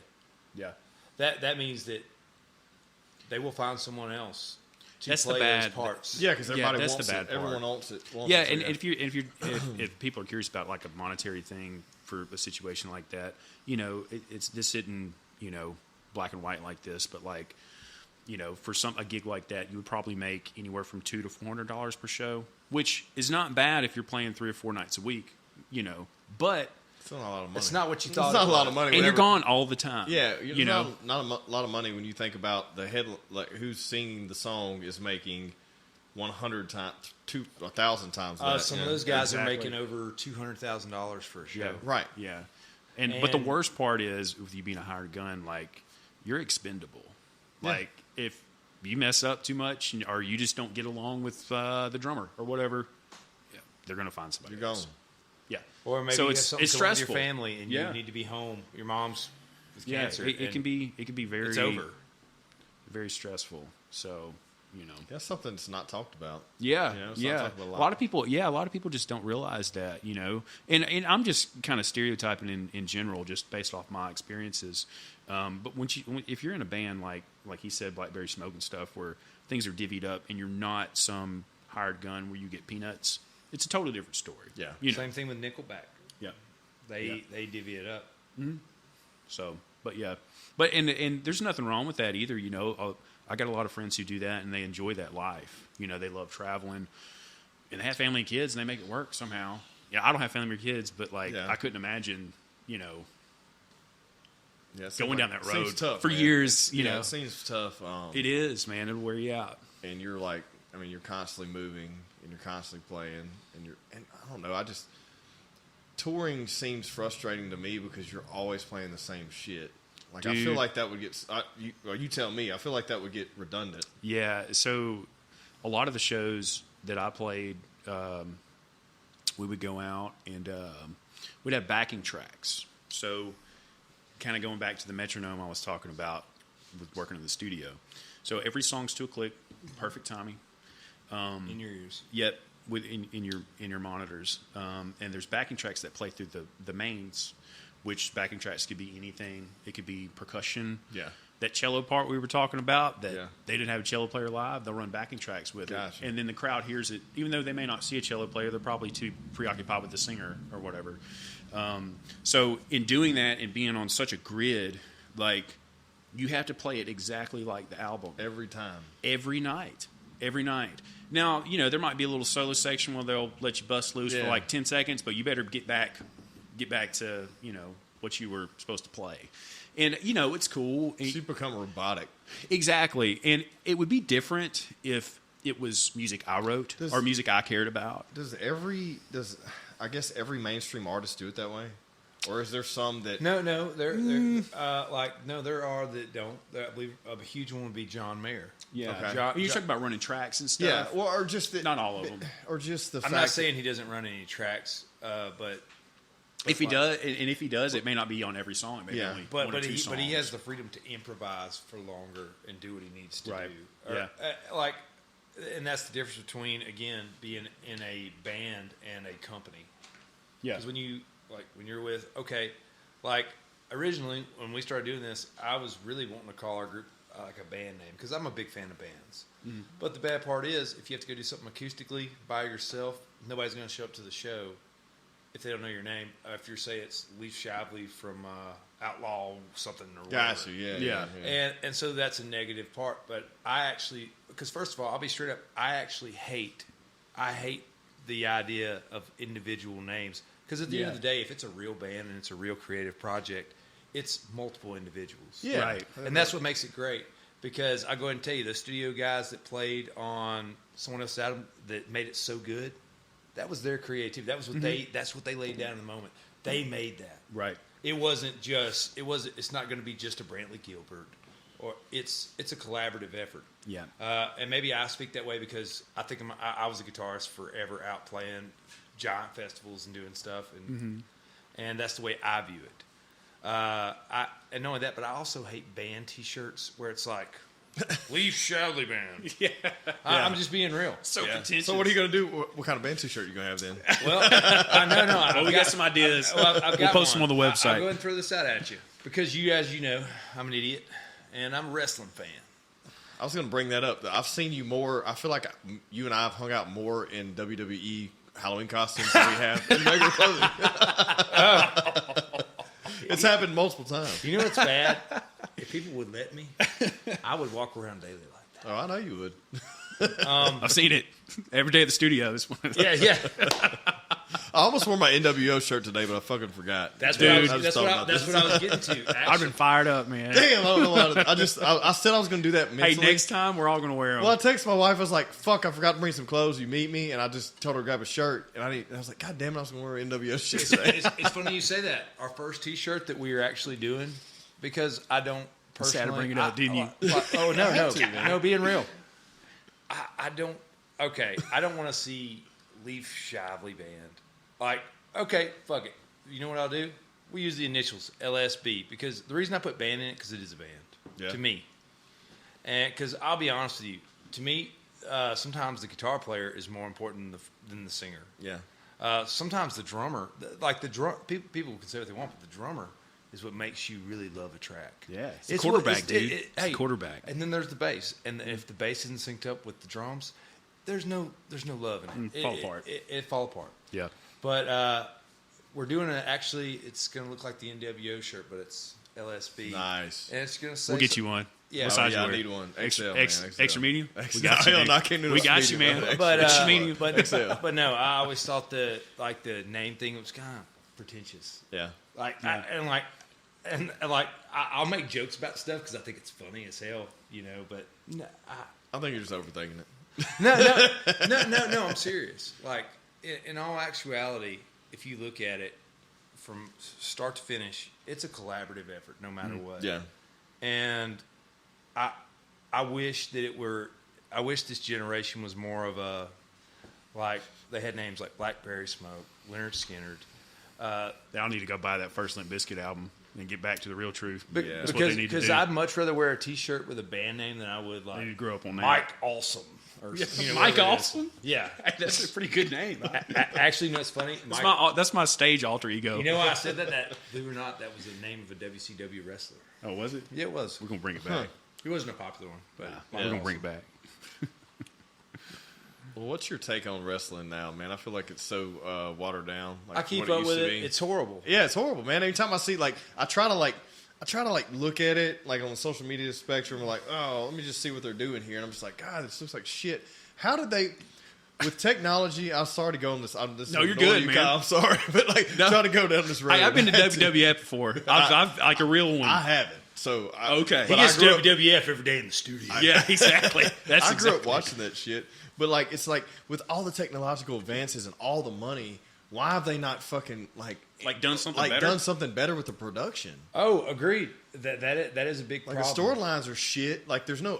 Yeah. That means that they will find someone else to that's play the bad those parts. Yeah, because everybody that's wants the bad it. part. Everyone wants it. And if people are curious about like a monetary thing for a situation like that, this isn't black and white like this, but like for a gig like that, you would probably make anywhere from $200 to $400 per show, which is not bad if you're playing 3 or 4 nights a week, but It's not a lot of money. It's not what you thought. It's not a lot of money. And you're gone all the time. Yeah, you know, not a lot of money when you think about the head. Like who's singing the song is making 100 times, 1,000 times that. Some of those guys Exactly. are making over $200,000 for a show. Yeah. Right. Yeah. But the worst part is with you being a hired gun, like you're expendable. Yeah. Like if you mess up too much or you just don't get along with the drummer or whatever, yeah, they're going to find somebody You're else. gone. Yeah. Or maybe so you it's have something it's going on with stressful. your family and Yeah. you need to be home. Your mom's with Yeah, cancer. it can be very It's over. very stressful. So, That's something that's not talked about. Yeah, You know, it's not yeah. talked about A lot of people just don't realize that, And I'm just kind of stereotyping in general, just based off my experiences. But if you're in a band like he said, Blackberry Smoke and stuff, where things are divvied up, and you're not some hired gun where you get peanuts, it's a totally different story. Yeah. Same thing with Nickelback. Yeah. They divvy it up. So, but yeah, but and there's nothing wrong with that either. I got a lot of friends who do that and they enjoy that life. They love traveling and they have family and kids and they make it work somehow. Yeah, I don't have family or kids, but I couldn't imagine, going down that road tough, for man. years. It seems tough. It is, man. It'll wear you out. And you're like, you're constantly moving and you're constantly playing and I don't know. Touring seems frustrating to me because you're always playing the same shit. Like I feel like that would get. You tell me. I feel like that would get redundant. Yeah. So, a lot of the shows that I played, we would go out and we'd have backing tracks. So, kind of going back to the metronome I was talking about with working in the studio. So every song's to a click, perfect timing. In your ears. Yep, in your monitors. And there's backing tracks that play through the mains, which backing tracks could be anything. It could be percussion. Yeah. That cello part we were talking about, that Yeah. they didn't have a cello player live, they'll run backing tracks with Gotcha. it. And then the crowd hears it. Even though they may not see a cello player, they're probably too preoccupied with the singer or whatever. So in doing that and being on such a grid, you have to play it exactly like the album. Every time. Every night. Now, there might be a little solo section where they'll let you bust loose for 10 seconds, but you better get back to, what you were supposed to play. And, it's cool. So you become robotic. Exactly. And it would be different if it was music I wrote or music I cared about. I guess every mainstream artist do it that way? Or is there some that... No, there are that don't. I believe a huge one would be John Mayer. Yeah. Okay. You're talking about running tracks and stuff? Yeah, well, or just that... Not all of them. Or just the I'm fact... not saying he doesn't run any tracks, but If he does, it may not be on every song. It may be Yeah. only one or two songs. but he has the freedom to improvise for longer and do what he needs to Right. do. Yeah. And that's the difference between, again, being in a band and a company. Yeah. Because when you're with, originally when we started doing this, I was really wanting to call our group a band name because I'm a big fan of bands. Mm-hmm. But the bad part is, if you have to go do something acoustically by yourself, nobody's going to show up to the show if they don't know your name. If you say it's Leif Shively from Outlaw something or whatever. Gotcha, yeah. And so that's a negative part. But I actually, because first of all, I'll be straight up, I hate the idea of individual names. Because at the end of the day, if it's a real band and it's a real creative project, it's multiple individuals. Yeah. Right. And that's what makes it great. Because I go ahead and tell you, the studio guys that played on someone else's album that made it so good, that was their creativity. That was what that's what they laid down in the moment. They made that. Right. It's not going to be just a Brantley Gilbert, or it's a collaborative effort. Yeah. And maybe I speak that way because I think I was a guitarist forever, out playing giant festivals and doing stuff, and that's the way I view it. And knowing that, but I also hate band T-shirts where it's like Leif Shively Band. Yeah. I'm just being real. So pretentious. So what are you going to do? What kind of band T-shirt are you going to have then? Well, Well, we got some ideas. We'll post them on the website. I'll go ahead and throw this out at you because as you know, I'm an idiot and I'm a wrestling fan. I was going to bring that up. I've seen you more. I feel like you and I have hung out more in WWE Halloween costumes than we have in regular clothing. It's happened multiple times. You know what's bad? If people would let me, I would walk around daily like that. Oh, I know you would. I've seen it every day at the studio. Yeah. I almost wore my NWO shirt today, but I fucking forgot. That's Dude, what I was getting to. Actually. I've been fired up, man. Damn, I don't know why. I said I was going to do that mentally. Hey, next time we're all going to wear them. Well, I texted my wife. I was like, "Fuck, I forgot to bring some clothes. You meet me," and I just told her to grab a shirt. And I was like, "God damn it, I was going to wear an NWO shirt today." It's funny you say that. Our first T-shirt that we are actually doing, because I don't personally. Sad to bring it up, didn't you? Oh no, being real. I don't. Okay, I don't want to see Leif Shively Band. Like, okay, fuck it. You know what I'll do? We use the initials LSB, because the reason I put band in it, because it is a band to me. And because I'll be honest with you, to me, sometimes the guitar player is more important than the singer. Yeah. Sometimes the drummer, like the drum, people can say what they want, but the drummer is what makes you really love a track. Yeah, it's quarterback, dude. It's quarterback. And then there's the bass, and if the bass isn't synced up with the drums, there's no love in it. Fall apart. It fall apart. Yeah. But we're doing it. Actually, it's going to look like the NWO shirt, but it's LSB. Nice. And it's going to say. We'll get you one. Yeah. What size you I wear? need one. XL, man. Extra medium? XL. We got you, dude. I can't do We this got you, medium, man. But Extra medium. but no, I always thought the name thing was kind of pretentious. Yeah. I'll make jokes about stuff because I think it's funny as hell, you know. But no, I think you're just overthinking it. no, I'm serious. Like, in all actuality, if you look at it from start to finish, it's a collaborative effort, no matter what. Yeah. And I wish that it were. I wish this generation was more of a, like, they had names like Blackberry Smoke, Leonard Skinner. They all need to go buy that first Limp Bizkit album and get back to the real truth. That's what they need to do. Because I'd much rather wear a T-shirt with a band name than I would, like, you grow up on that. Mike Awesome. Or, Mike Awesome? Yeah. That's a pretty good name. Actually, you know what's funny? That's my stage alter ego. You know why I said that? Believe it or not, that was the name of a WCW wrestler. Oh, was it? Yeah, it was. We're going to bring it back. It wasn't a popular one, but we're going to bring it back. Well, what's your take on wrestling now, man? I feel like it's so watered down. Like I keep up with it. It's horrible. Yeah, it's horrible, man. Every time I see, like, I try to look at it, like, on the social media spectrum, like, oh, let me just see what they're doing here. And I'm just like, God, this looks like shit. How did they, with technology, I'm sorry to go on this. No, you're good, man. Kyle, I'm sorry. But, like, trying to go down this road. I've been to WWF before. I've like a real one. I haven't. So, okay. He gets WWF every day in the studio. Yeah, exactly. I grew up watching that shit. But, like, it's like, with all the technological advances and all the money, why have they not fucking, like done something better? Done something better with the production? Oh, agreed. That is a big problem. Like, the storylines are shit. Like, there's no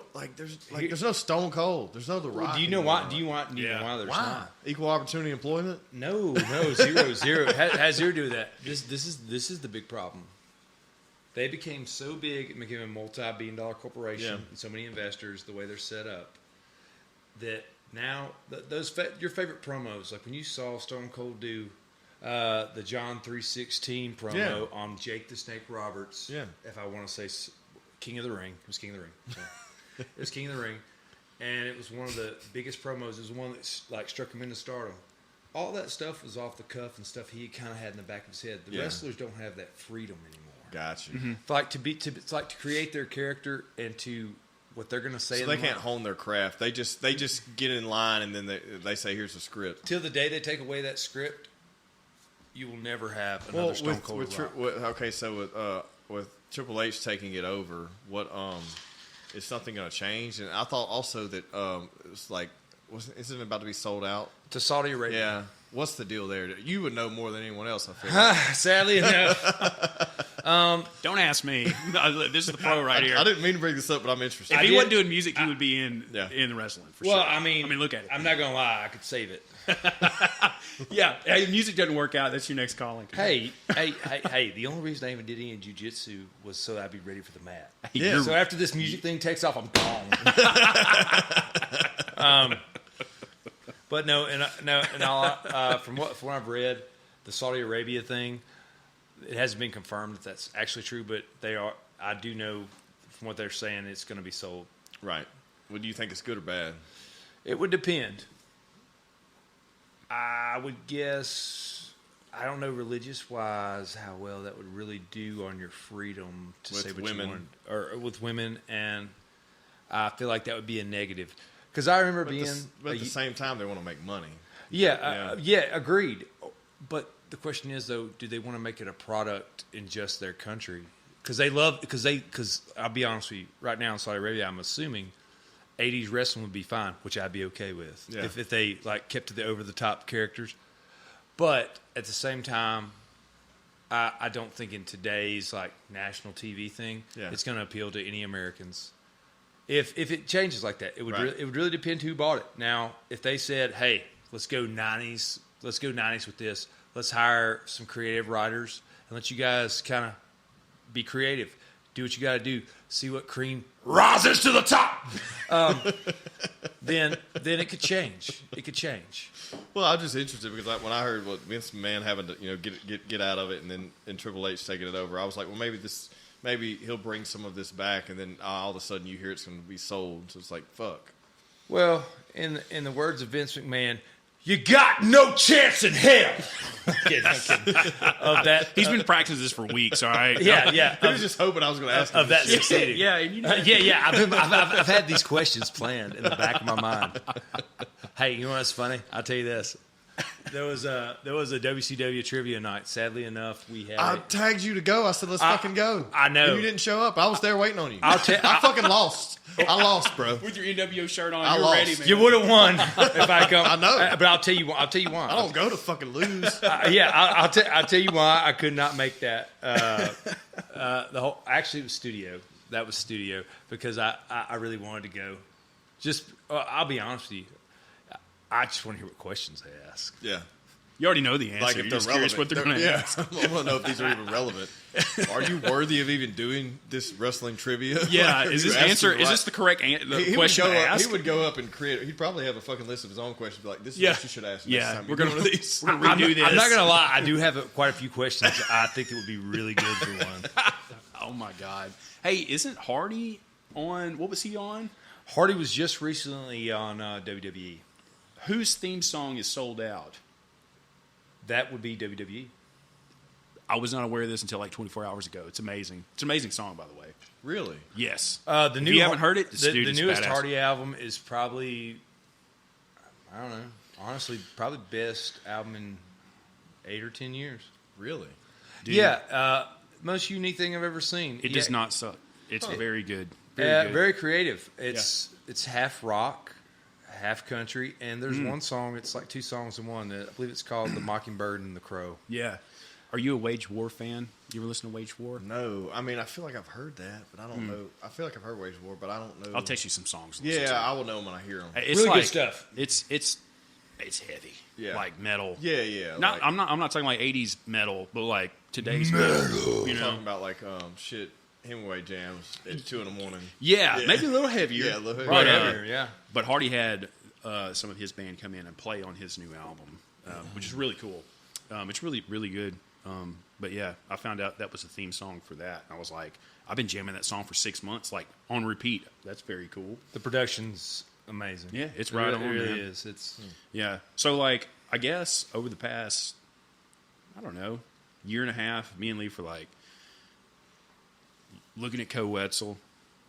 Stone Cold. There's no The Rock. Do you know why? Do you want? Yeah. Why there's Why? not? Equal opportunity employment? No, zero. Has zero to do with that. This is the big problem. They became so big, it became a multi-billion-dollar corporation, and so many investors, the way they're set up, that now your favorite promos, like when you saw Stone Cold do the John 3:16 promo on Jake the Snake Roberts, if I want to say King of the Ring, it was King of the Ring. So, it was King of the Ring, and it was one of the biggest promos. It was one that like struck him into stardom. All that stuff was off the cuff and stuff he kind of had in the back of his head. The wrestlers don't have that freedom anymore. Gotcha. Mm-hmm. It's like to create their character and to what they're going to say. So they can't hone their craft. They just get in line and then they say, "Here's the script." Till the day they take away that script, you will never have another Stone Cold. So with Triple H taking it over, what is something going to change? And I thought also that it's like, isn't it about to be sold out to Saudi Arabia? Yeah. What's the deal there? You would know more than anyone else, I feel. Sadly enough. Don't ask me. This is the pro right here. I didn't mean to bring this up, but I'm interested. If he wasn't doing music, he would be in the wrestling for sure. Well, I mean, look at it. I'm not going to lie. I could save it. Yeah. Hey, music doesn't work out. That's your next calling. Hey. The only reason I even did any jiu-jitsu was so that I'd be ready for the mat. Yeah. So after this music thing takes off, I'm gone. But no, from what I've read, the Saudi Arabia thing, it hasn't been confirmed that that's actually true, but I do know from what they're saying it's going to be sold. Right. Well, do you think it's good or bad? It would depend. I would guess, I don't know religious-wise how well that would really do on your freedom to say what you want. Or with women, and I feel like that would be a negative. Because I remember But at the same time, they want to make money. Yeah, agreed. But the question is, though, do they want to make it a product in just their country? Because I'll be honest with you, right now in Saudi Arabia, I'm assuming 80s wrestling would be fine, which I'd be okay with if they like kept to the over the top characters. But at the same time, I don't think in today's like national TV thing, it's going to appeal to any Americans. If it changes like that, it would really depend who bought it. Now, if they said, "Hey, let's go 90s with this. Let's hire some creative writers and let you guys kind of be creative. Do what you got to do. See what cream rises to the top." Then it could change. It could change. Well, I'm just interested because when I heard what Vince McMahon having to get out of it and Triple H taking it over, I was like, well, maybe he'll bring some of this back, and then all of a sudden you hear it's going to be sold. So it's like, fuck. Well, in the words of Vince McMahon, you got no chance in hell. I'm kidding. Of that, he's been practicing this for weeks. All right. Yeah. I was just hoping I was going to ask him of that succeeding. Yeah. I've had these questions planned in the back of my mind. Hey, you know what's funny? I'll tell you this. There was a WCW trivia night. Sadly enough, we had. I tagged you to go. I said, let's fucking go. I know. And you didn't show up. I was there waiting on you. I fucking lost. I lost, bro. With your NWO shirt on, I you're lost. ready, man. You would have won if I come. I know. But I'll tell you why. I don't go to fucking lose. I'll tell you why I could not make that. Actually, it was studio. That was studio because I really wanted to go. Just I'll be honest with you. I just want to hear what questions they ask. Yeah. You already know the answer. Like if You're they're just relevant. curious what they're going to ask. I want to know if these are even relevant. Are you worthy of even doing this wrestling trivia? Yeah. Like, Is this the correct question to ask? He would go up and create. He'd probably have a fucking list of his own questions. Be like, this is what you should ask. Next time we're going to these. We're going to redo this. I'm not going to lie. I do have quite a few questions. I think it would be really good for one. Oh my God. Hey, isn't Hardy on? What was he on? Hardy was just recently on WWE. Whose theme song is sold out? That would be WWE. I was not aware of this until like 24 hours ago. It's amazing. It's an amazing song, by the way. Really? Yes. If you haven't heard it, the newest badass. Hardy album is probably, I don't know, honestly, probably best album in 8 or 10 years. Really? Dude, Yeah. Most unique thing I've ever seen. It does not suck. It's very good. Very good. Very creative. It's half rock, half country, and there's one song. It's like two songs in one. I believe it's called "The Mockingbird and the Crow." Yeah. Are you a Wage War fan? You ever listen to Wage War? No. I mean, I feel like I've heard that, but I don't know. I feel like I've heard Wage War, but I don't know. I'll text you some songs. to Yeah, listen to. I will know them when I hear them. It's Really like, good stuff. It's heavy. Yeah. Like metal. Yeah. Not, I'm not talking like 80s metal, but like today's metal. You know? Talking about like Hemingway jams at 2 a.m. Yeah, maybe a little heavier. Yeah, a little heavier. But, Heavier, yeah. But Hardy had some of his band come in and play on his new album, which is really cool. It's really, really good. But yeah, I found out that was the theme song for that. I was like, I've been jamming that song for 6 months, like on repeat. That's very cool. The production's amazing. Yeah, it's right on. It really man. is. It's Yeah. So like, I guess over the past, I don't know, year and a half, me and Leif were like looking at Wetzel,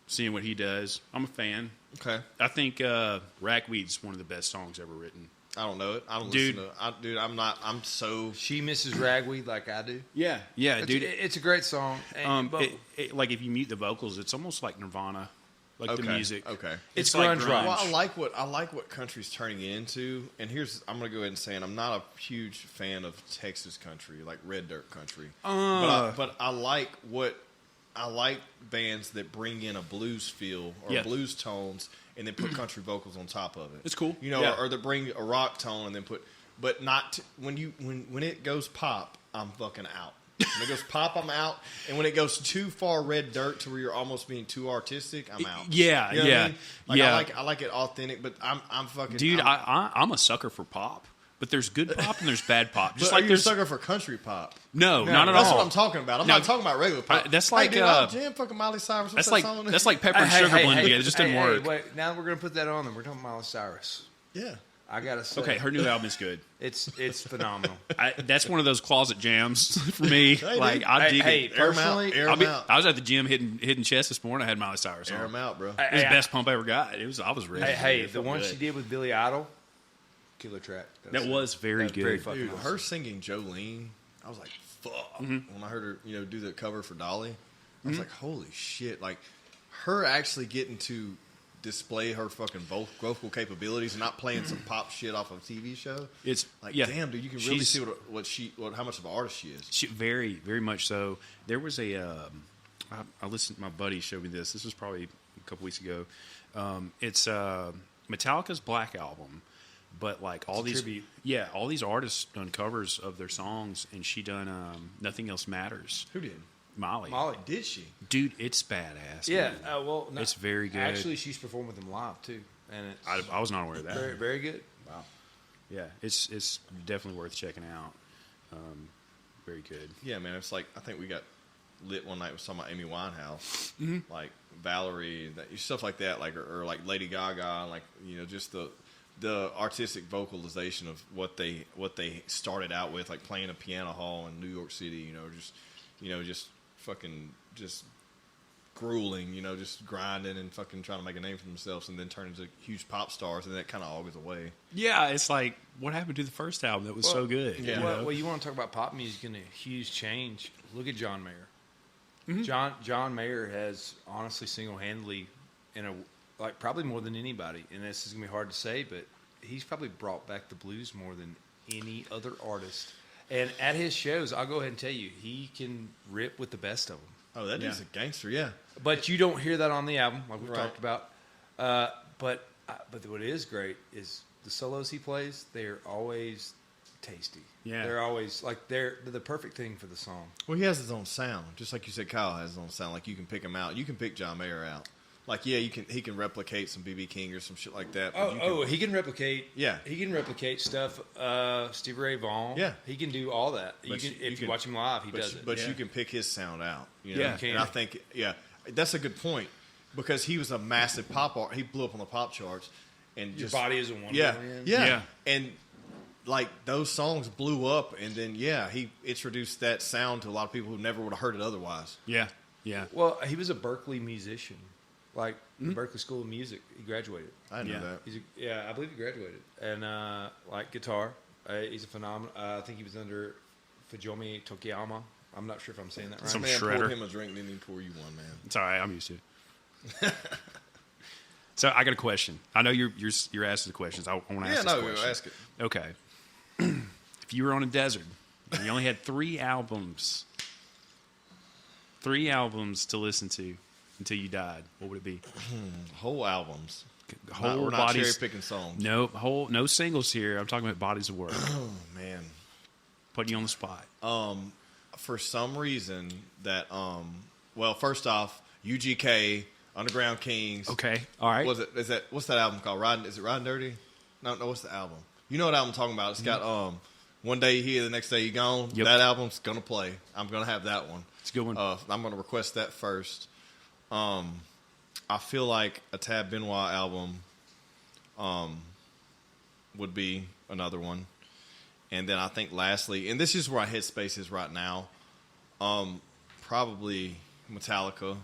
seeing what he does. I'm a fan. Okay. I think Ragweed's one of the best songs ever written. I don't know it. I don't Dude. listen to it. Dude, I'm not. I'm so. She misses Ragweed like I do. Yeah, dude. It's a great song. Like if you mute the vocals, it's almost like Nirvana, like the Okay, music. okay. It's like grunge rock. Well, I like what country's turning into, and I'm gonna go ahead and say it. I'm not a huge fan of Texas country, like red dirt country. But I like bands that bring in a blues feel or blues tones, and then put country vocals on top of it. It's cool. You know, Yeah. or that bring a rock tone and then but not when it goes pop, I'm fucking out. When it goes pop, I'm out. And when it goes too far red dirt to where you're almost being too artistic, I'm out. Yeah, You know what I mean? Like, yeah. I like it authentic, but I'm fucking Dude, I'm, I'm a sucker for pop, but there's good pop and there's bad pop. Just but like are you a there's sucker for country pop? no, not at That's all. what I'm talking about. I'm not talking about regular pop. that's like, hey, dude, I'll jam fucking Miley Cyrus. What's That's that like song? that's like pepper and sugar blended together. It just didn't work. Wait, now we're gonna put that on. Then we're talking Miley Cyrus. Yeah. I gotta say, Okay, her new album is good. it's phenomenal. That's one of those closet jams for me. Hey, like dude. I dig it. Air 'em out. personally, Air 'em out. I was at the gym hitting chest this morning. I had Miley Cyrus on. Air 'em out, bro. It was the best pump I ever got. I was ready. Hey, It the felt one good. she did with Billy Idol. killer track. That was very good. Very fucking Dude, awesome. her singing Jolene, I was like, fuck. When I heard her, do the cover for Dolly, I was like, holy shit. Like, her actually getting to display her fucking vocal capabilities and not playing some pop shit off of a TV show. It's like, yeah, damn, dude, you can really see how much of an artist she is. She, very, very much so. There was I listened. My buddy showed me this. This was probably a couple weeks ago. It's Metallica's Black Album, but like all these, tribute. all these artists done covers of their songs, and she done Nothing Else Matters. Who did? Molly. Did she? Dude, it's badass. Yeah, man. well, no, it's very good. Actually, she's performed with them live too, and it's I was not aware of that. very, very good. Wow. Yeah, it's definitely worth checking out. Very good. Yeah, man. It's like, I think we got lit one night was talking about Amy Winehouse, like Valerie, stuff like that, like or like Lady Gaga, like just the artistic vocalization of what they started out with, like playing a piano hall in New York City, just fucking just grueling, just grinding and fucking trying to make a name for themselves, and then turn into huge pop stars, and that kind of all goes away. Yeah, it's like what happened to the first album that was so good. Yeah. Well, you want to talk about pop music and a huge change? Look at John Mayer. John Mayer has honestly single-handedly, probably more than anybody, and this is gonna be hard to say, but he's probably brought back the blues more than any other artist. And at his shows, I'll go ahead and tell you, he can rip with the best of them. Oh, that dude's a gangster, yeah. But you don't hear that on the album, like we've Right. talked about. But what is great is the solos he plays. They're always tasty. Yeah. They're always like they're the perfect thing for the song. Well, he has his own sound, just like you said. Kyle has his own sound. Like, you can pick him out. You can pick John Mayer out. Like, yeah, he can replicate some B.B. King or some shit like that. But He can replicate. Yeah. He can replicate stuff. Stevie Ray Vaughan. Yeah. He can do all that. But If you watch him live, he does it. But you can pick his sound out. Yeah, you can. And I think, that's a good point, because he was a massive pop art. He blew up on the pop charts, and Your just body is a wonder. yeah, Man. yeah, and like those songs blew up, and then he introduced that sound to a lot of people who never would have heard it otherwise. Yeah, yeah. Well, he was a Berkeley musician, like the Berkeley School of Music. He graduated. I didn't know that. I believe he graduated. And like guitar, he's a phenomenal. I think he was under Fujiomi Tokiyama. I'm not sure if I'm saying that right. Some Man shredder. poured him a drink, didn't even pour you one, man. It's all right. I'm used to it. So I got a question. I know you're asking the questions. I want to ask this question. Ask it. Okay. If you were on a desert and you only had 3 albums to listen to until you died, what would it be? Whole albums. Whole We're not bodies. cherry picking songs. No singles here. I'm talking about bodies of work. Oh man. Putting you on the spot. For some reason that well, first off, UGK, Underground Kings. Okay. All right. What's that album called? Is it Riding Dirty? No, what's the album? You know what album I'm talking about? It's got One Day You Here, the Next Day You Gone. Yep. That album's gonna play. I'm gonna have that one. It's a good one. I'm gonna request that first. I feel like a Tab Benoit album would be another one. And then I think lastly, and this is where our headspace is right now, probably Metallica.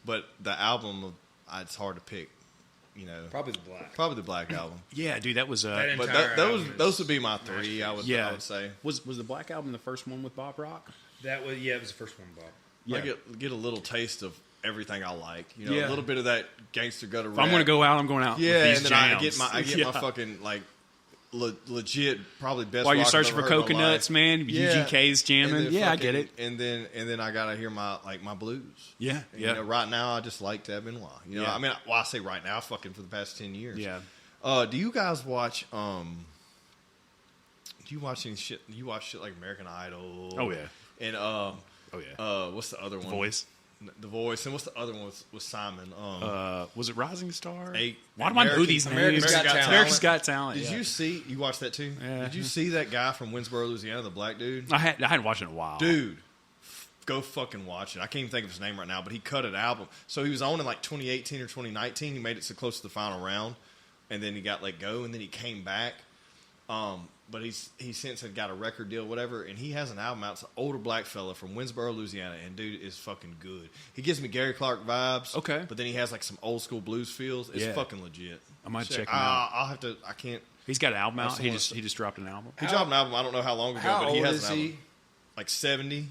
But the album, it's hard to pick, Probably the Black. Probably the Black Album. Yeah, dude, that was That But entire album is those would be my 3, I would say. Was the Black Album the first one with Bob Rock? That was it was the first one, Bob. Yeah. I get a little taste of everything I like. Yeah. A little bit of that gangster gutter rap. If I'm going to go out, I'm going out Yeah, with these and then jams. I get my fucking legit probably best. While you're rock I've searching ever for heard in my coconuts, life. man, UGK's jamming. And then Yeah, I get it. And then I gotta hear my blues. Yeah, And, yeah. right now I just like Tab Benoit. Yeah. I mean, I say right now, fucking for the past 10 years. Yeah. Do you guys watch? Do you watch any shit? You watch shit like American Idol? Oh, yeah. And Oh, yeah. what's the other one? Voice. The Voice. And what's the other one with Simon? Was it Rising Star? Hey, Why do I know these names? America's Got Talent. America's Got Talent. Did yeah. you see? You watched that too? Yeah. Did you see that guy from Winsboro, Louisiana, the black dude? I hadn't watched it in a while. Dude, go fucking watch it. I can't even think of his name right now, but he cut an album. So he was on in like 2018 or 2019. He made it so close to the final round, and then he got let go, and then he came back. but he since had got a record deal, whatever, and he has an album out. It's an older black fella from Winsboro, Louisiana, and dude is fucking good. He gives me Gary Clark vibes. Okay. But then he has like some old school blues feels. It's fucking legit. I might check him out. I'll have to. I can't. He's got an album out. He just dropped an album. He dropped an album. I don't know how long ago, but he has an album. He? Like 70.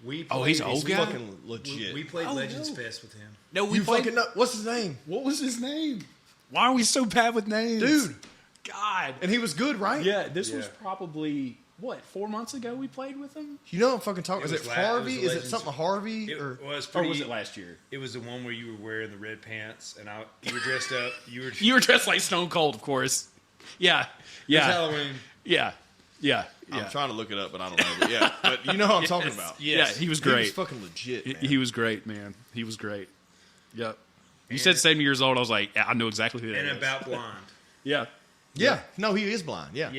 He's an old guy. Fucking legit. We played Legends Fest with him. No, you fucking know. What's his name? What was his name? Why are we so bad with names, Dude? God. And he was good, right? Yeah, this was probably 4 months ago we played with him. You know what I'm fucking talking. Is it Harvey? Is it Legends. something Harvey? Or was it last year? It was the one where you were wearing the red pants and you were dressed up. You were dressed like Stone Cold, of course. Yeah. It was Halloween. Yeah. I'm trying to look it up, but I don't know. But you know what I'm talking about. Yes. Yeah, he was great. He was fucking legit, man. He was great, man. He was great. Yep. You said 70 years old. I was like, I know exactly who that is. And about blind. Yeah. No, he is blind. Yeah.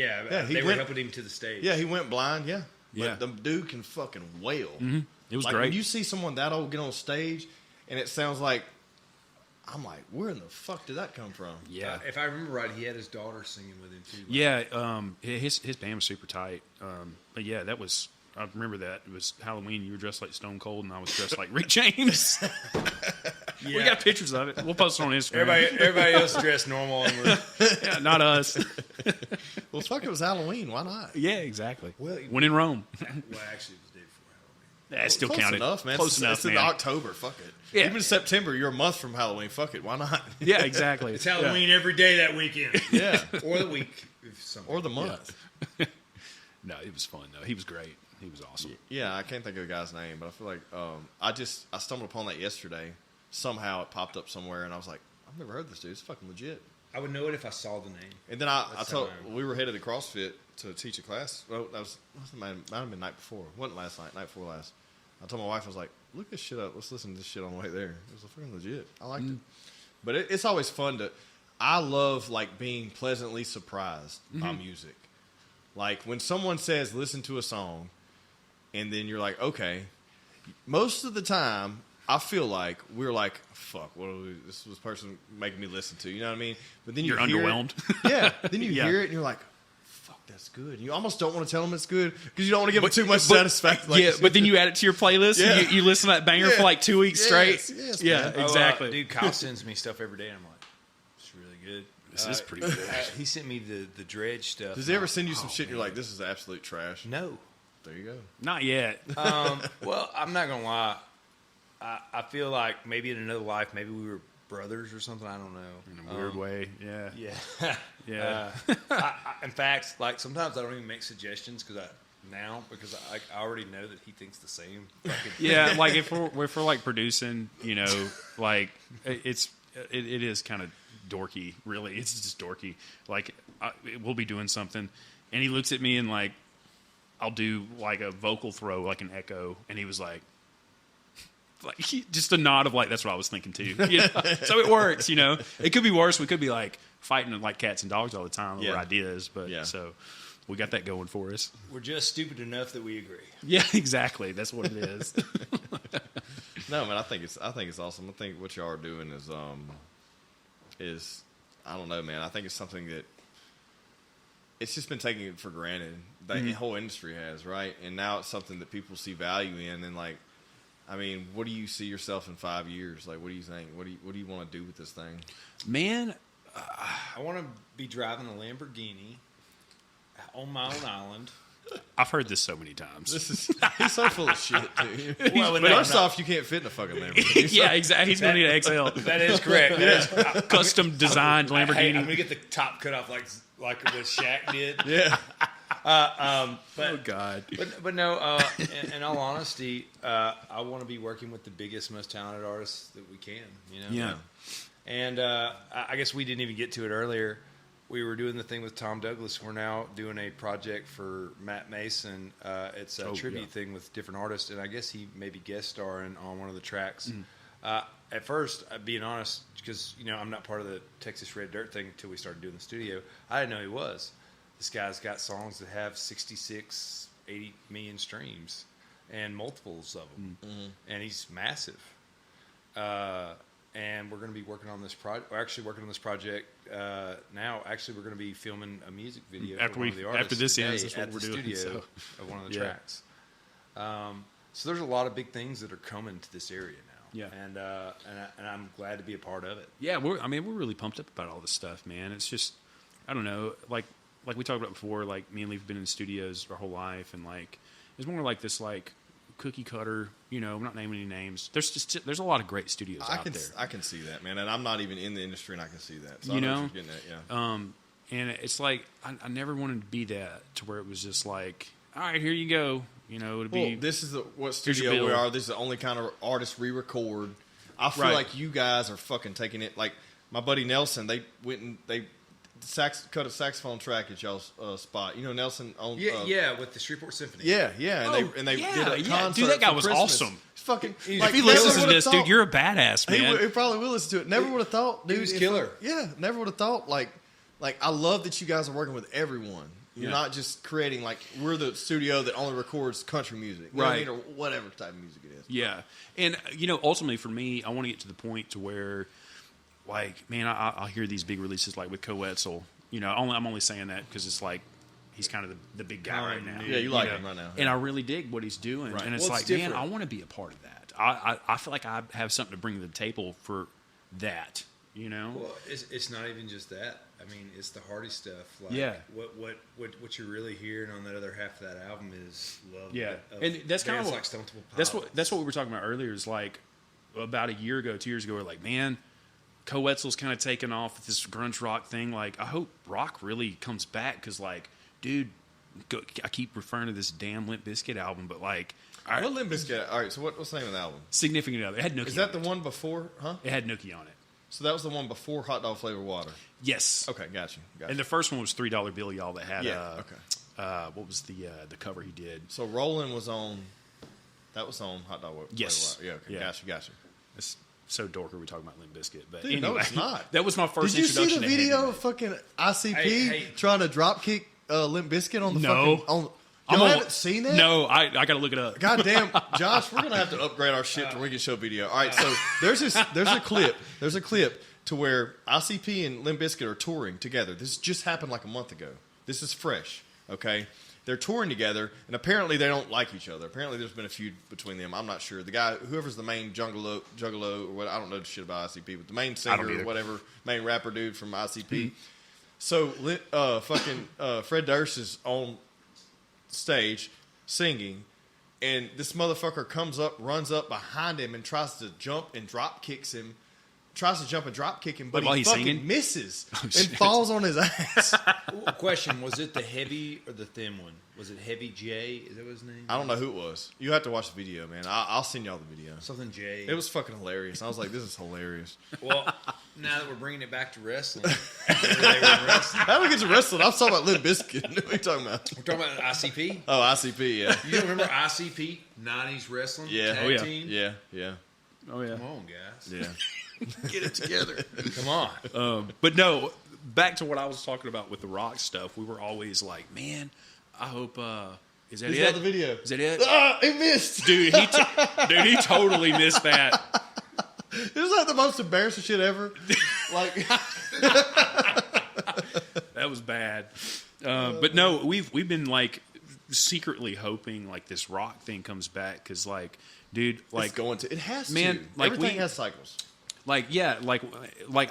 They were helping him to the stage. Yeah, he went blind. Yeah. Yeah. But the dude can fucking wail. Mm-hmm. It was like, great. When you see someone that old get on stage, and it sounds like, I'm like, where in the fuck did that come from? Yeah. If I remember right, he had his daughter singing with him too. Yeah. His band was super tight. But yeah, that was. I remember that. It was Halloween. You were dressed like Stone Cold, and I was dressed like Rick James. We got pictures of it. We'll post it on Instagram. Everybody else dressed normal. Yeah, not us. Well, fuck, it was Halloween. Why not? Yeah, exactly. Well, when in Rome. Well, actually, it was the day before Halloween. That still close counted. Enough, man. Close enough, it's man. in October. Fuck it. Yeah. Even September, you're a month from Halloween. Fuck it. Why not? Yeah, exactly. It's Halloween every day that weekend. Yeah. Or the week. Or the month. Yeah. No, it was fun, though. He was great. He was awesome. Yeah, I can't think of the guy's name, but I feel like I stumbled upon that yesterday. Somehow it popped up somewhere, and I was like, I've never heard this dude. It's fucking legit. I would know it if I saw the name. And then I told we were headed to CrossFit to teach a class. Well, that might have been the night before. It wasn't last night. Night before last. I told my wife, I was like, look this shit up. Let's listen to this shit on the way there. It was fucking legit. I liked it. But it's always fun to. I love like being pleasantly surprised by music. Like when someone says, listen to a song. And then you're like, okay. Most of the time, I feel like we're like, fuck, this was person making me listen to. You know what I mean? But then you're hear underwhelmed. Then you hear it and you're like, fuck, that's good. You almost don't want to tell them it's good because you don't want to give them too much satisfaction. Like, but then you add it to your playlist. Yeah. And you listen to that banger for like 2 weeks straight. Yes, yeah, man. exactly. Dude, Kyle sends me stuff every day, and I'm like, it's really good. This is pretty good. He sent me the Dredge stuff. Does he ever send you some shit and you're like, this is absolute trash? No. There you go. Not yet. Well, I'm not going to lie. I feel like maybe in another life, maybe we were brothers or something. I don't know. In a weird way, yeah. Yeah. Yeah. In fact, like sometimes I don't even make suggestions because I already know that he thinks the same. Yeah, like if we're like producing, you know, like it is kind of dorky. Really, it's just dorky. Like we'll be doing something, and he looks at me and like I'll do like a vocal throw, like an echo, and he was like just a nod of like that's what I was thinking too. You know? So it works, you know. It could be worse. We could be like fighting like cats and dogs all the time over ideas, but so we got that going for us. We're just stupid enough that we agree. Yeah, exactly. That's what it is. No, man, I think it's awesome. I think what y'all are doing is I don't know, man. I think it's something that it's just been taken for granted. The whole industry has, right? And now it's something that people see value in. And like, I mean, what do you see yourself in 5 years? Like, what do you think? What do you want to do with this thing? Man, I want to be driving a Lamborghini on my own island. I've heard this so many times. He's so full of shit, dude. Well, but first off, you can't fit in a fucking Lamborghini. So. Yeah, exactly. He's going to need an XL. That is correct. Custom designed Lamborghini. Hey, I'm going to get the top cut off like what Shaq did. Yeah. Oh God! But no. In all honesty, I want to be working with the biggest, most talented artists that we can. You know. Yeah. And I guess we didn't even get to it earlier. We were doing the thing with Tom Douglas. We're now doing a project for Matt Mason. It's a tribute thing with different artists, and I guess he may be guest starring on one of the tracks. At first, being honest, because I'm not part of the Texas Red Dirt thing until we started doing the studio. I didn't know he was. This guy's got songs that have 66, 80 million streams and multiples of them. And he's massive. and we're going to be working on this project. We're actually working on this project now. Actually, we're going to be filming a music video for one of the artists after this today ends. That's what at we're the doing. studio of one of the tracks. So there's a lot of big things that are coming to this area now. Yeah, and I'm glad to be a part of it. Yeah, we're really pumped up about all this stuff, man. It's just, I don't know, like we talked about before. Like me and Leif have been in the studios our whole life, and like it's more like this like cookie cutter. You know, I'm not naming any names. There's a lot of great studios out there. I can see that, man, and I'm not even in the industry, and I can see that. So you I know, what you're getting at, yeah. And it's like I never wanted to be that to where it was just like, all right, here you go. You know, it'd be. This is what studio we are. This is the only kind of artist re-record. I feel like you guys are fucking taking it. Like my buddy Nelson, they went and they cut a saxophone track at y'all's spot. You know Nelson on with the Shreveport Symphony. Yeah, and they did a concert. Dude, that guy was Christmas. awesome. Fucking if he listens to this, dude, you're a badass, man. He probably will listen to it. Never would have thought, dude. He was killer. Never would have thought. Like I love that you guys are working with everyone. You're not just creating, like, we're the studio that only records country music. You know what I mean? Or whatever type of music it is. Yeah. And, you know, ultimately for me, I want to get to the point to where, like, man, I'll hear these big releases, like with Coetzel. You know, I'm only saying that because it's like he's kind of the big guy right now. Yeah, you like him right now. Yeah. And I really dig what he's doing. Right. And it's like, man, I want to be a part of that. I feel like I have something to bring to the table for that. You know, well, it's not even just that. I mean, it's the Hardy stuff. Like, what you're really hearing on that other half of that album is love. Yeah, and that's kind of like Stone Temple Pilots. That's what we were talking about earlier. Is like about a year ago, 2 years ago, we're like, man, Coetzel's kind of taken off with this grunge rock thing. Like, I hope rock really comes back because, like, dude, I keep referring to this damn Limp Bizkit album, but like. What Limp Bizkit? All right, so what's the name of the album? Significant Other. It had Nookie. Is that the one before? Huh? It had Nookie on it. So that was the one before Hot Dog Flavored Water. Yes. Okay, got you. And the first one was $3 Bill, y'all. That had what was the cover he did? So Roland was on. That was on Hot Dog Flavored Yes. Water. Yeah. Okay. Got you. It's so dorky. We're talking about Limp Bizkit, but dude, anyway, no, it's not. That was my first. Did you introduction see the video of fucking ICP trying to drop kick Limp Bizkit on the fucking? On, I haven't seen that? No, I got to look it up. God damn, Josh, we're gonna have to upgrade our shit to where we can show video. All right, so there's a clip to where ICP and Limp Bizkit are touring together. This just happened like a month ago. This is fresh, okay? They're touring together, and apparently they don't like each other. Apparently there's been a feud between them. I'm not sure. The guy, whoever's the main juggalo or what, I don't know shit about ICP, but the main singer or whatever, main rapper dude from ICP. So Fred Durst is on stage singing, and this motherfucker comes up, runs up behind him, and tries to jump and drop kicks him. Tries to jump and drop kick him, but he fucking singing? Misses and falls on his ass. Question: was it the heavy or the thin one? Was it Heavy J? Is that what his name? I don't know who it was. You have to watch the video, man. I'll send y'all the video. Something J. It was fucking hilarious. I was like, this is hilarious. Well, now that we're bringing it back to wrestling, how do we get to wrestling? I'm talking about Limp Bizkit. What are you talking about? We're talking about ICP. Oh, ICP, yeah. You don't remember ICP? 90s wrestling? Yeah. Tag team? Yeah. Oh, yeah. Come on, guys. Yeah. Get it together. Come on. But no, back to what I was talking about with the rock stuff. We were always like, man, I hope. Is that it? The video. Is that it? It missed, dude. He totally missed that. It was like the most embarrassing shit ever. Like that was bad. But no, we've been like secretly hoping like this rock thing comes back because like, dude, like it's going to. It has man, to. Like everything has cycles. Like, yeah, like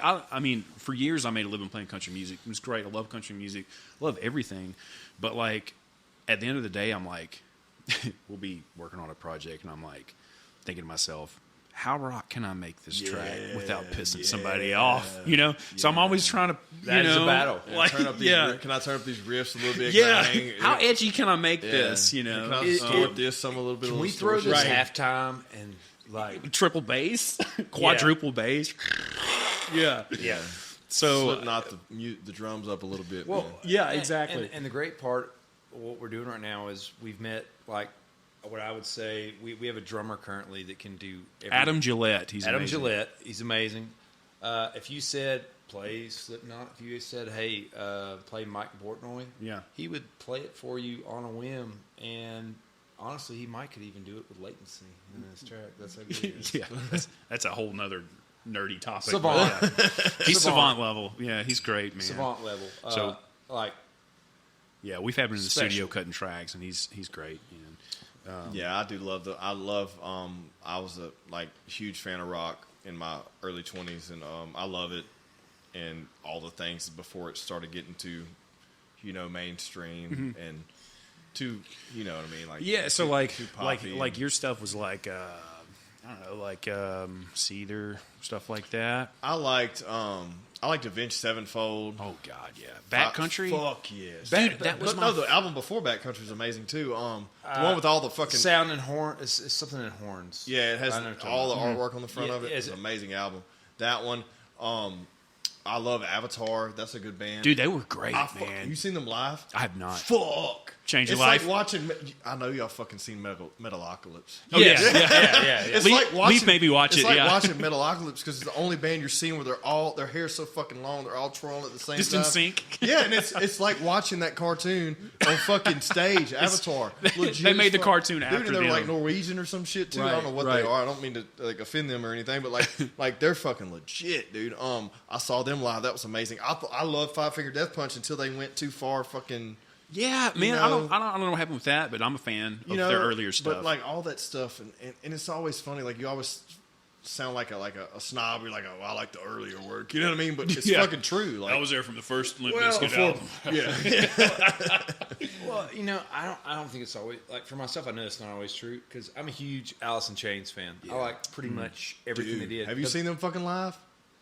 I mean, for years I made a living playing country music. It was great. I love country music. I love everything. But, like, at the end of the day, I'm like, we'll be working on a project, and I'm like thinking to myself, how rock can I make this track without pissing somebody off? You know? So I'm always trying to, that is a battle. Like, can I turn up these riffs a little bit? Yeah. How edgy can I make this, you know? Can I distort this some a little bit? Can we throw this halftime and... like triple bass, quadruple bass. Yeah. So not the drums up a little bit. Well, man. Yeah, exactly. And the great part, what we're doing right now is we've met like what I would say we have a drummer currently that can do Adam Gillette. He's amazing. Gillette. He's amazing. If you said play Slipknot, if you said hey play Mike Portnoy, he would play it for you on a whim and. Honestly, he could even do it with latency in this track. That's how good it is. Yeah, that's a whole nother nerdy topic. Savant. but, yeah. He's savant level. Yeah, he's great, man. Savant level. So- like, Yeah, we've had him in the Special. studio cutting tracks, and he's great. And, Yeah, I do love I was a huge fan of rock in my early 20s, and I love it and all the things before it started getting to, mainstream and too, you know what I mean? Like yeah, so too poppy like and- your stuff was like I don't know, like Seether, stuff like that. I liked Avenged Sevenfold. Oh God, yeah, Backcountry. Fuck yes, Dude, that was my the album before Backcountry was amazing too. The one with all the fucking sound and horn. It's something in horns. yeah, it has I know what you're all the talking artwork on the front Yeah, of it. It's is an it- amazing album. That one, I love Avatar. That's a good band. Dude, they were great, You man. seen them live? I have not. Fuck. Change your it's life? like watching. I know y'all fucking seen Metalocalypse. Oh, yeah. yeah. It's Leaf- like watching, Leaf made me watch it's it, like yeah. watching Metalocalypse because it's the only band you're seeing where their hair's so fucking long, they're all twirling at the same Just time. in sync. Yeah, and it's like watching that cartoon on fucking stage, Avatar. Legit They made as the fuck. cartoon Dude, after and they're like them. Norwegian or some shit too. I Right, don't know what right. they are. I don't mean to offend them or anything, but like they're fucking legit, dude. I saw them live. That was amazing. I love Five Finger Death Punch until they went too far. Fucking. Yeah, man. know- I don't know what happened with that, but I'm a fan of their earlier stuff. But like all that stuff, and it's always funny. Like you always sound like a snob. You're like, oh, I like the earlier work. You know what I mean? But it's Yeah. fucking true. Like I was there from the first Limp Well, Bizkit album. yeah, Well, I don't think it's always like for myself. I know it's not always true because I'm a huge Alice in Chains fan. I like pretty much everything they did. Have you seen them fucking live?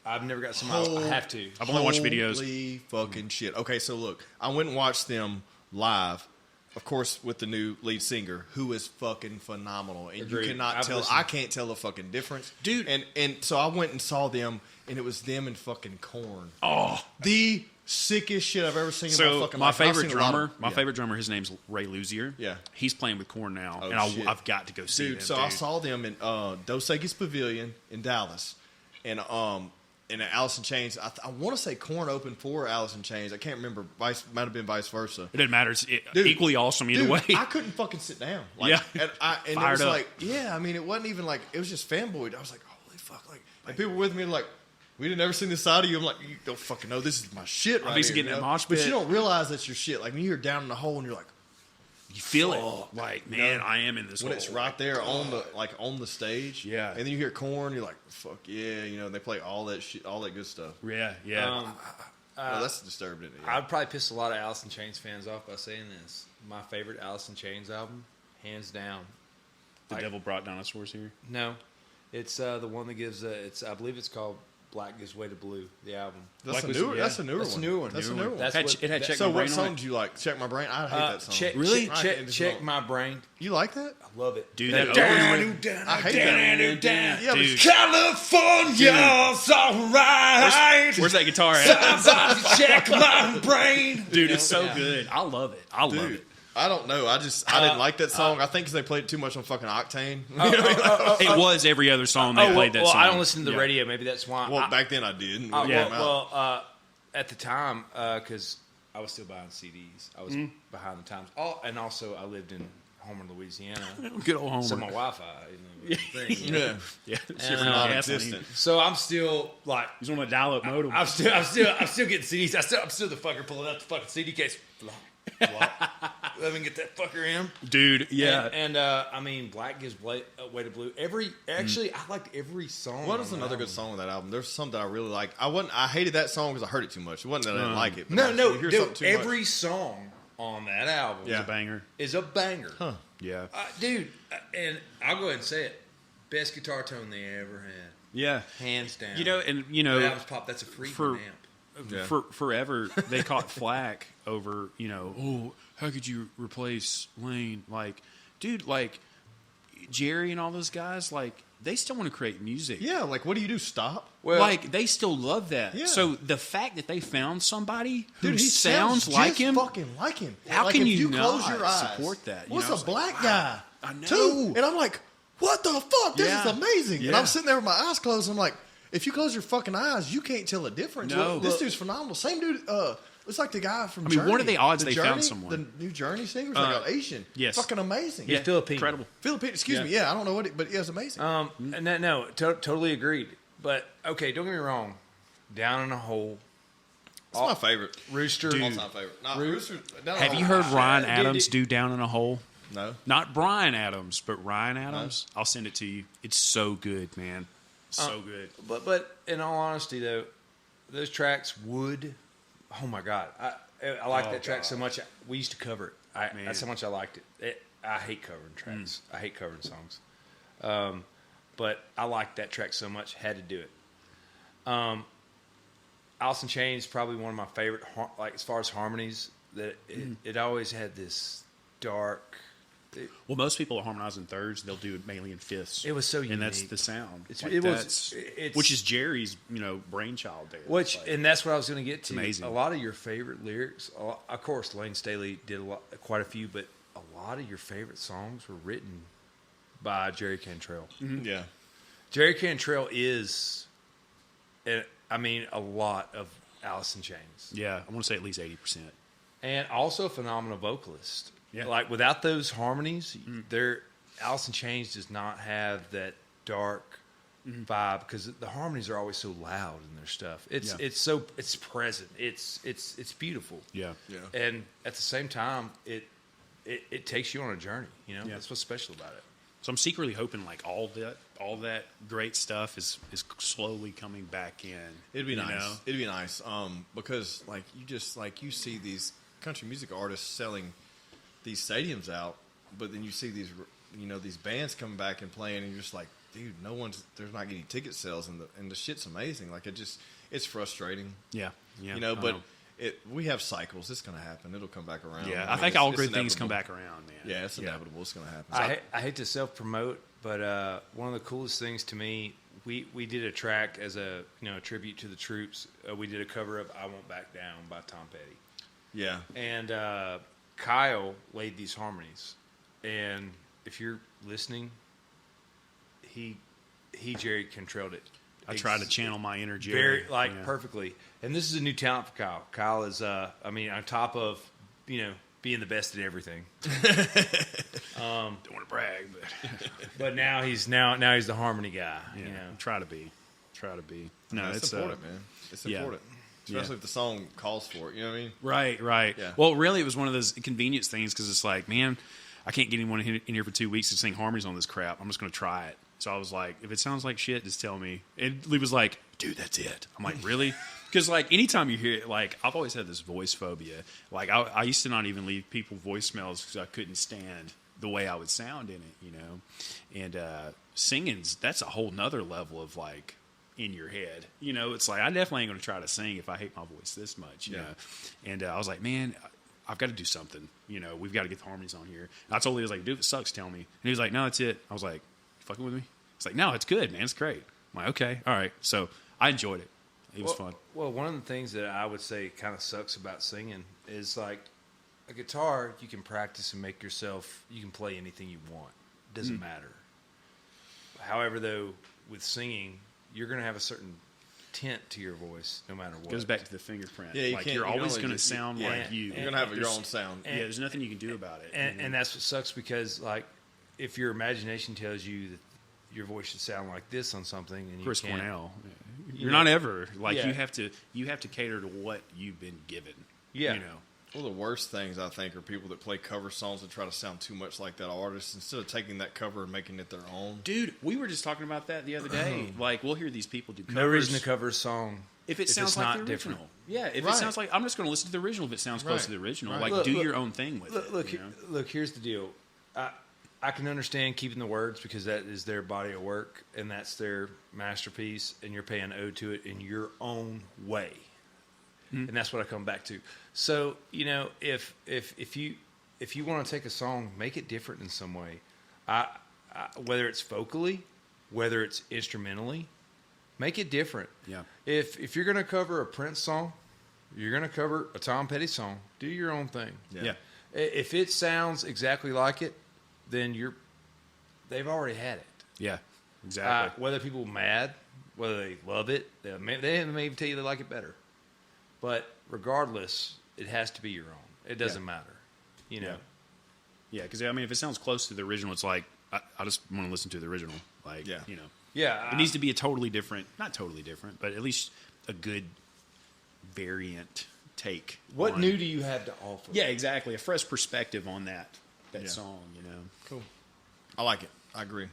I've never got some. I have to. I've only watched videos. Holy fucking shit. Okay, so look, I went and watched them live, of course, with the new lead singer, who is fucking phenomenal, and Agreed. you cannot I've tell. listened. I can't tell the fucking difference, Dude. And so I went and saw them, and it was them and fucking Korn. Oh, The sickest shit I've ever seen in my so fucking my life. I've favorite seen a lot drummer, of- my yeah. favorite drummer, his name's Ray Luzier. Yeah. he's playing with Korn now, Oh, and shit. I've got to go see Dude, him. so I saw them in Dos Equis Pavilion in Dallas, and Alice in Chains. I want to say Korn opened for Alice in Chains. I can't remember. Might have been vice versa. It doesn't matter. It's Dude, equally awesome either Dude, way. I couldn't fucking sit down. Like, Yeah. and it Fired was up. like, yeah. I mean, it wasn't even like it was just fanboyed. I was like, holy fuck! Like, and people with me like, we didn't ever seen this side of you. I'm like, you don't fucking know. This is my shit. Right used to here, get in you that know? mosh but pit. you don't realize that's your shit. Like when you're down in the hole and you're like, You feel Fuck. it, like man, I am in this. when hole. it's right there on the stage. Yeah. And then you hear Korn, you're like, fuck yeah. You know, they play all that shit, all that good stuff. Yeah, yeah. No, that's disturbed it. Yeah. I'd probably piss a lot of Alice in Chains fans off by saying this. My favorite Alice in Chains album, hands down. the devil brought dinosaurs here. No, it's the one that gives. I believe it's called Black Gives Way to Blue. The album. That's Black a was- newer. yeah. That's a newer That's a one. newer one. That's a Newer newer one. one. That's Had- what- it had that- Check So My what Brain on song it. do you like? Check My Brain. I hate that song. Really? Check my brain. You like that? I love it. Dude, That- that I hate that. Yeah, but Dude. California's alright. Where's that guitar at? Somebody check my brain. Dude, it's so good. I love it. I love dude, it. I don't know. I didn't like that song. I think because they played it too much on fucking Octane. It was every other song they played that well, song. I don't listen to the Yeah. radio. Maybe that's why. Well, back then I did. Uh, Yeah. well, at the time, because I was still buying CDs. I was behind the times. And also, I lived in Homer, Louisiana. Good old Homer. So my Wi-Fi, was a thing. yeah, yeah, And, non-existent. So I'm still like, He's on a dial-up modem. I'm still getting CDs. I'm still the fucker pulling out the fucking CD case. Let me get that fucker in. Dude, yeah. And I mean, Black Gives Way to Blue. I liked every song. What is on another that good album. song on that album? There's some that I really like. I hated that song because I heard it too much. It wasn't that I didn't like it. But No, you hear dude, something too much. every song on that album Yeah. a banger. is a banger. Huh. Yeah. Dude, and I'll go ahead and say it. Best guitar tone they ever had. Yeah. Hands down. That album's pop. That's a free for- amp. Yeah. For forever, they caught flack over, oh, how could you replace Lane? Like, dude, like, Jerry and all those guys, like, they still want to create music. Yeah, like what do you do? Stop? Well, Like, they still love that. Yeah. So the fact that they found somebody who Dude, he sounds like just him, fucking like him. How Like, can if you close not your eyes, support that? You What's know, a it's like, black wow. guy? I know. Too. And I'm like, what the fuck? This Yeah. is amazing. And Yeah. I'm sitting there with my eyes closed. I'm like, if you close your fucking eyes, you can't tell a difference. No. This dude's phenomenal. Same dude. It's like the guy from. I mean, Journey. what are the odds The they found Journey, someone? The new Journey singer, like an Asian. yes. fucking amazing. Filipino. Incredible. Philippine. Excuse me. Yeah, I don't know what, but yeah, it's amazing. And no, totally agreed. But okay, don't get me wrong. Down in a Hole. It's my favorite. Rooster. All time favorite. Not Rooster. Have you heard Ryan Adams do Down in a Hole? No. Not Bryan Adams, but Ryan Adams. No. I'll send it to you. It's so good, man. So good. But in all honesty, though, those tracks would. Oh my God, I like that track so much. We used to cover it. That's how much I liked it. I hate covering tracks. I hate covering songs. But I liked that track so much. Had to do it. Alice in Chains is probably one of my favorite. Like as far as harmonies, that it always had this dark. Well, most people harmonize in thirds. They'll do it mainly in fifths. It was so unique. And that's the sound. Which is Jerry's, brainchild there. And that's what I was going to get to. Amazing. A lot of your favorite lyrics, of course, Lane Staley did quite a few, but a lot of your favorite songs were written by Jerry Cantrell. Mm-hmm. Yeah. Jerry Cantrell is, a lot of Alice in Chains. Yeah, I want to say at least 80%. And also a phenomenal vocalist. Yeah. Like without those harmonies, Alice in Chains does not have that dark vibe because the harmonies are always so loud in their stuff. It's present. It's beautiful. Yeah. Yeah. And at the same time, it takes you on a journey. That's what's special about it. So I'm secretly hoping like all that great stuff is slowly coming back in. It'd be nice. It'd be nice. Because you see these country music artists selling these stadiums out, but then you see these these bands coming back and playing, and you're just like, dude, there's not getting ticket sales, and the shit's amazing. Like it's frustrating. Yeah. But we have cycles. It's gonna happen. It'll come back around. Yeah, I think all great things come back around, man. Yeah, it's inevitable. It's gonna happen. I hate to self promote, but one of the coolest things to me, we did a track as a tribute to the troops. We did a cover of "I Won't Back Down" by Tom Petty. Yeah, and Kyle laid these harmonies, and if you're listening, he Jerry Cantrelled it. I try to channel my inner very Jerry, perfectly. And this is a new talent for Kyle. Kyle is, on top of being the best at everything. Don't want to brag, but now he's the harmony guy. Yeah, try to be. No, it's important, man. It's important. Especially if the song calls for it, you know what I mean? Right. Yeah. Well, really, it was one of those convenience things because it's like, man, I can't get anyone in here for 2 weeks to sing harmonies on this crap. I'm just going to try it. So I was like, if it sounds like shit, just tell me. And Lee was like, dude, that's it. I'm like, really? Because, anytime you hear it, I've always had this voice phobia. I used to not even leave people voicemails because I couldn't stand the way I would sound in it, And singing's, that's a whole nother level of, in your head. It's like, I definitely ain't going to try to sing if I hate my voice this much, you know. And I was like, man, I've got to do something. We've got to get the harmonies on here. And I told him, dude, if it sucks, tell me. And he was like, no, that's it. I was like, fucking with me? It's like, no, it's good, man. It's great. I'm like, okay, all right. So I enjoyed it. It was fun. Well, one of the things that I would say kind of sucks about singing is a guitar, you can practice and you can play anything you want. It doesn't matter. However, though, with singing, you're going to have a certain tint to your voice no matter what. It goes back to the fingerprint. Yeah, you're always going to sound like you. You're going to have your own sound. There's nothing you can do about it. And that's what sucks because, if your imagination tells you that your voice should sound like this on something, and Chris Cornell, you're not ever you have to cater to what you've been given. Yeah. Well, the worst things I think are people that play cover songs and try to sound too much like that artist instead of taking that cover and making it their own. Dude, we were just talking about that the other day. We'll hear these people do covers. No reason to cover a song if it sounds like the original. Different. Yeah, if it sounds like, I'm just going to listen to the original if it sounds close to the original. Right. Do your own thing with it. Look, here's the deal. I can understand keeping the words because that is their body of work and that's their masterpiece, and you're paying ode to it in your own way. And that's what I come back to. So, if you want to take a song, make it different in some way. Whether it's vocally, whether it's instrumentally, make it different. Yeah. If you're going to cover a Prince song, you're going to cover a Tom Petty song, do your own thing. Yeah. If it sounds exactly like it, then they've already had it. Yeah, exactly. Whether people are mad, whether they love it, they may even tell you they like it better. But regardless, it has to be your own. It doesn't matter, Yeah, because if it sounds close to the original, it's like I just want to listen to the original. Yeah, It needs to be a totally different, not totally different, but at least a good variant take. What on- new do you have to offer? Yeah, exactly. A fresh perspective on that Yeah. song, you know. Cool. I like it. I agree.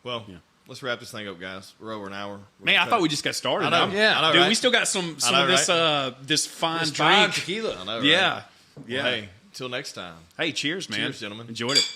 Well, Yeah. let's wrap this thing up, guys. We're over an hour. Man, I thought we just got started. I know. I'm- Yeah. I know, Dude, right? we still got some I know, of this right? this fine It's drink. fine tequila. I know, right? Yeah. Well, Yeah. hey, till next time. Hey, cheers, man. Cheers, gentlemen. Enjoyed it.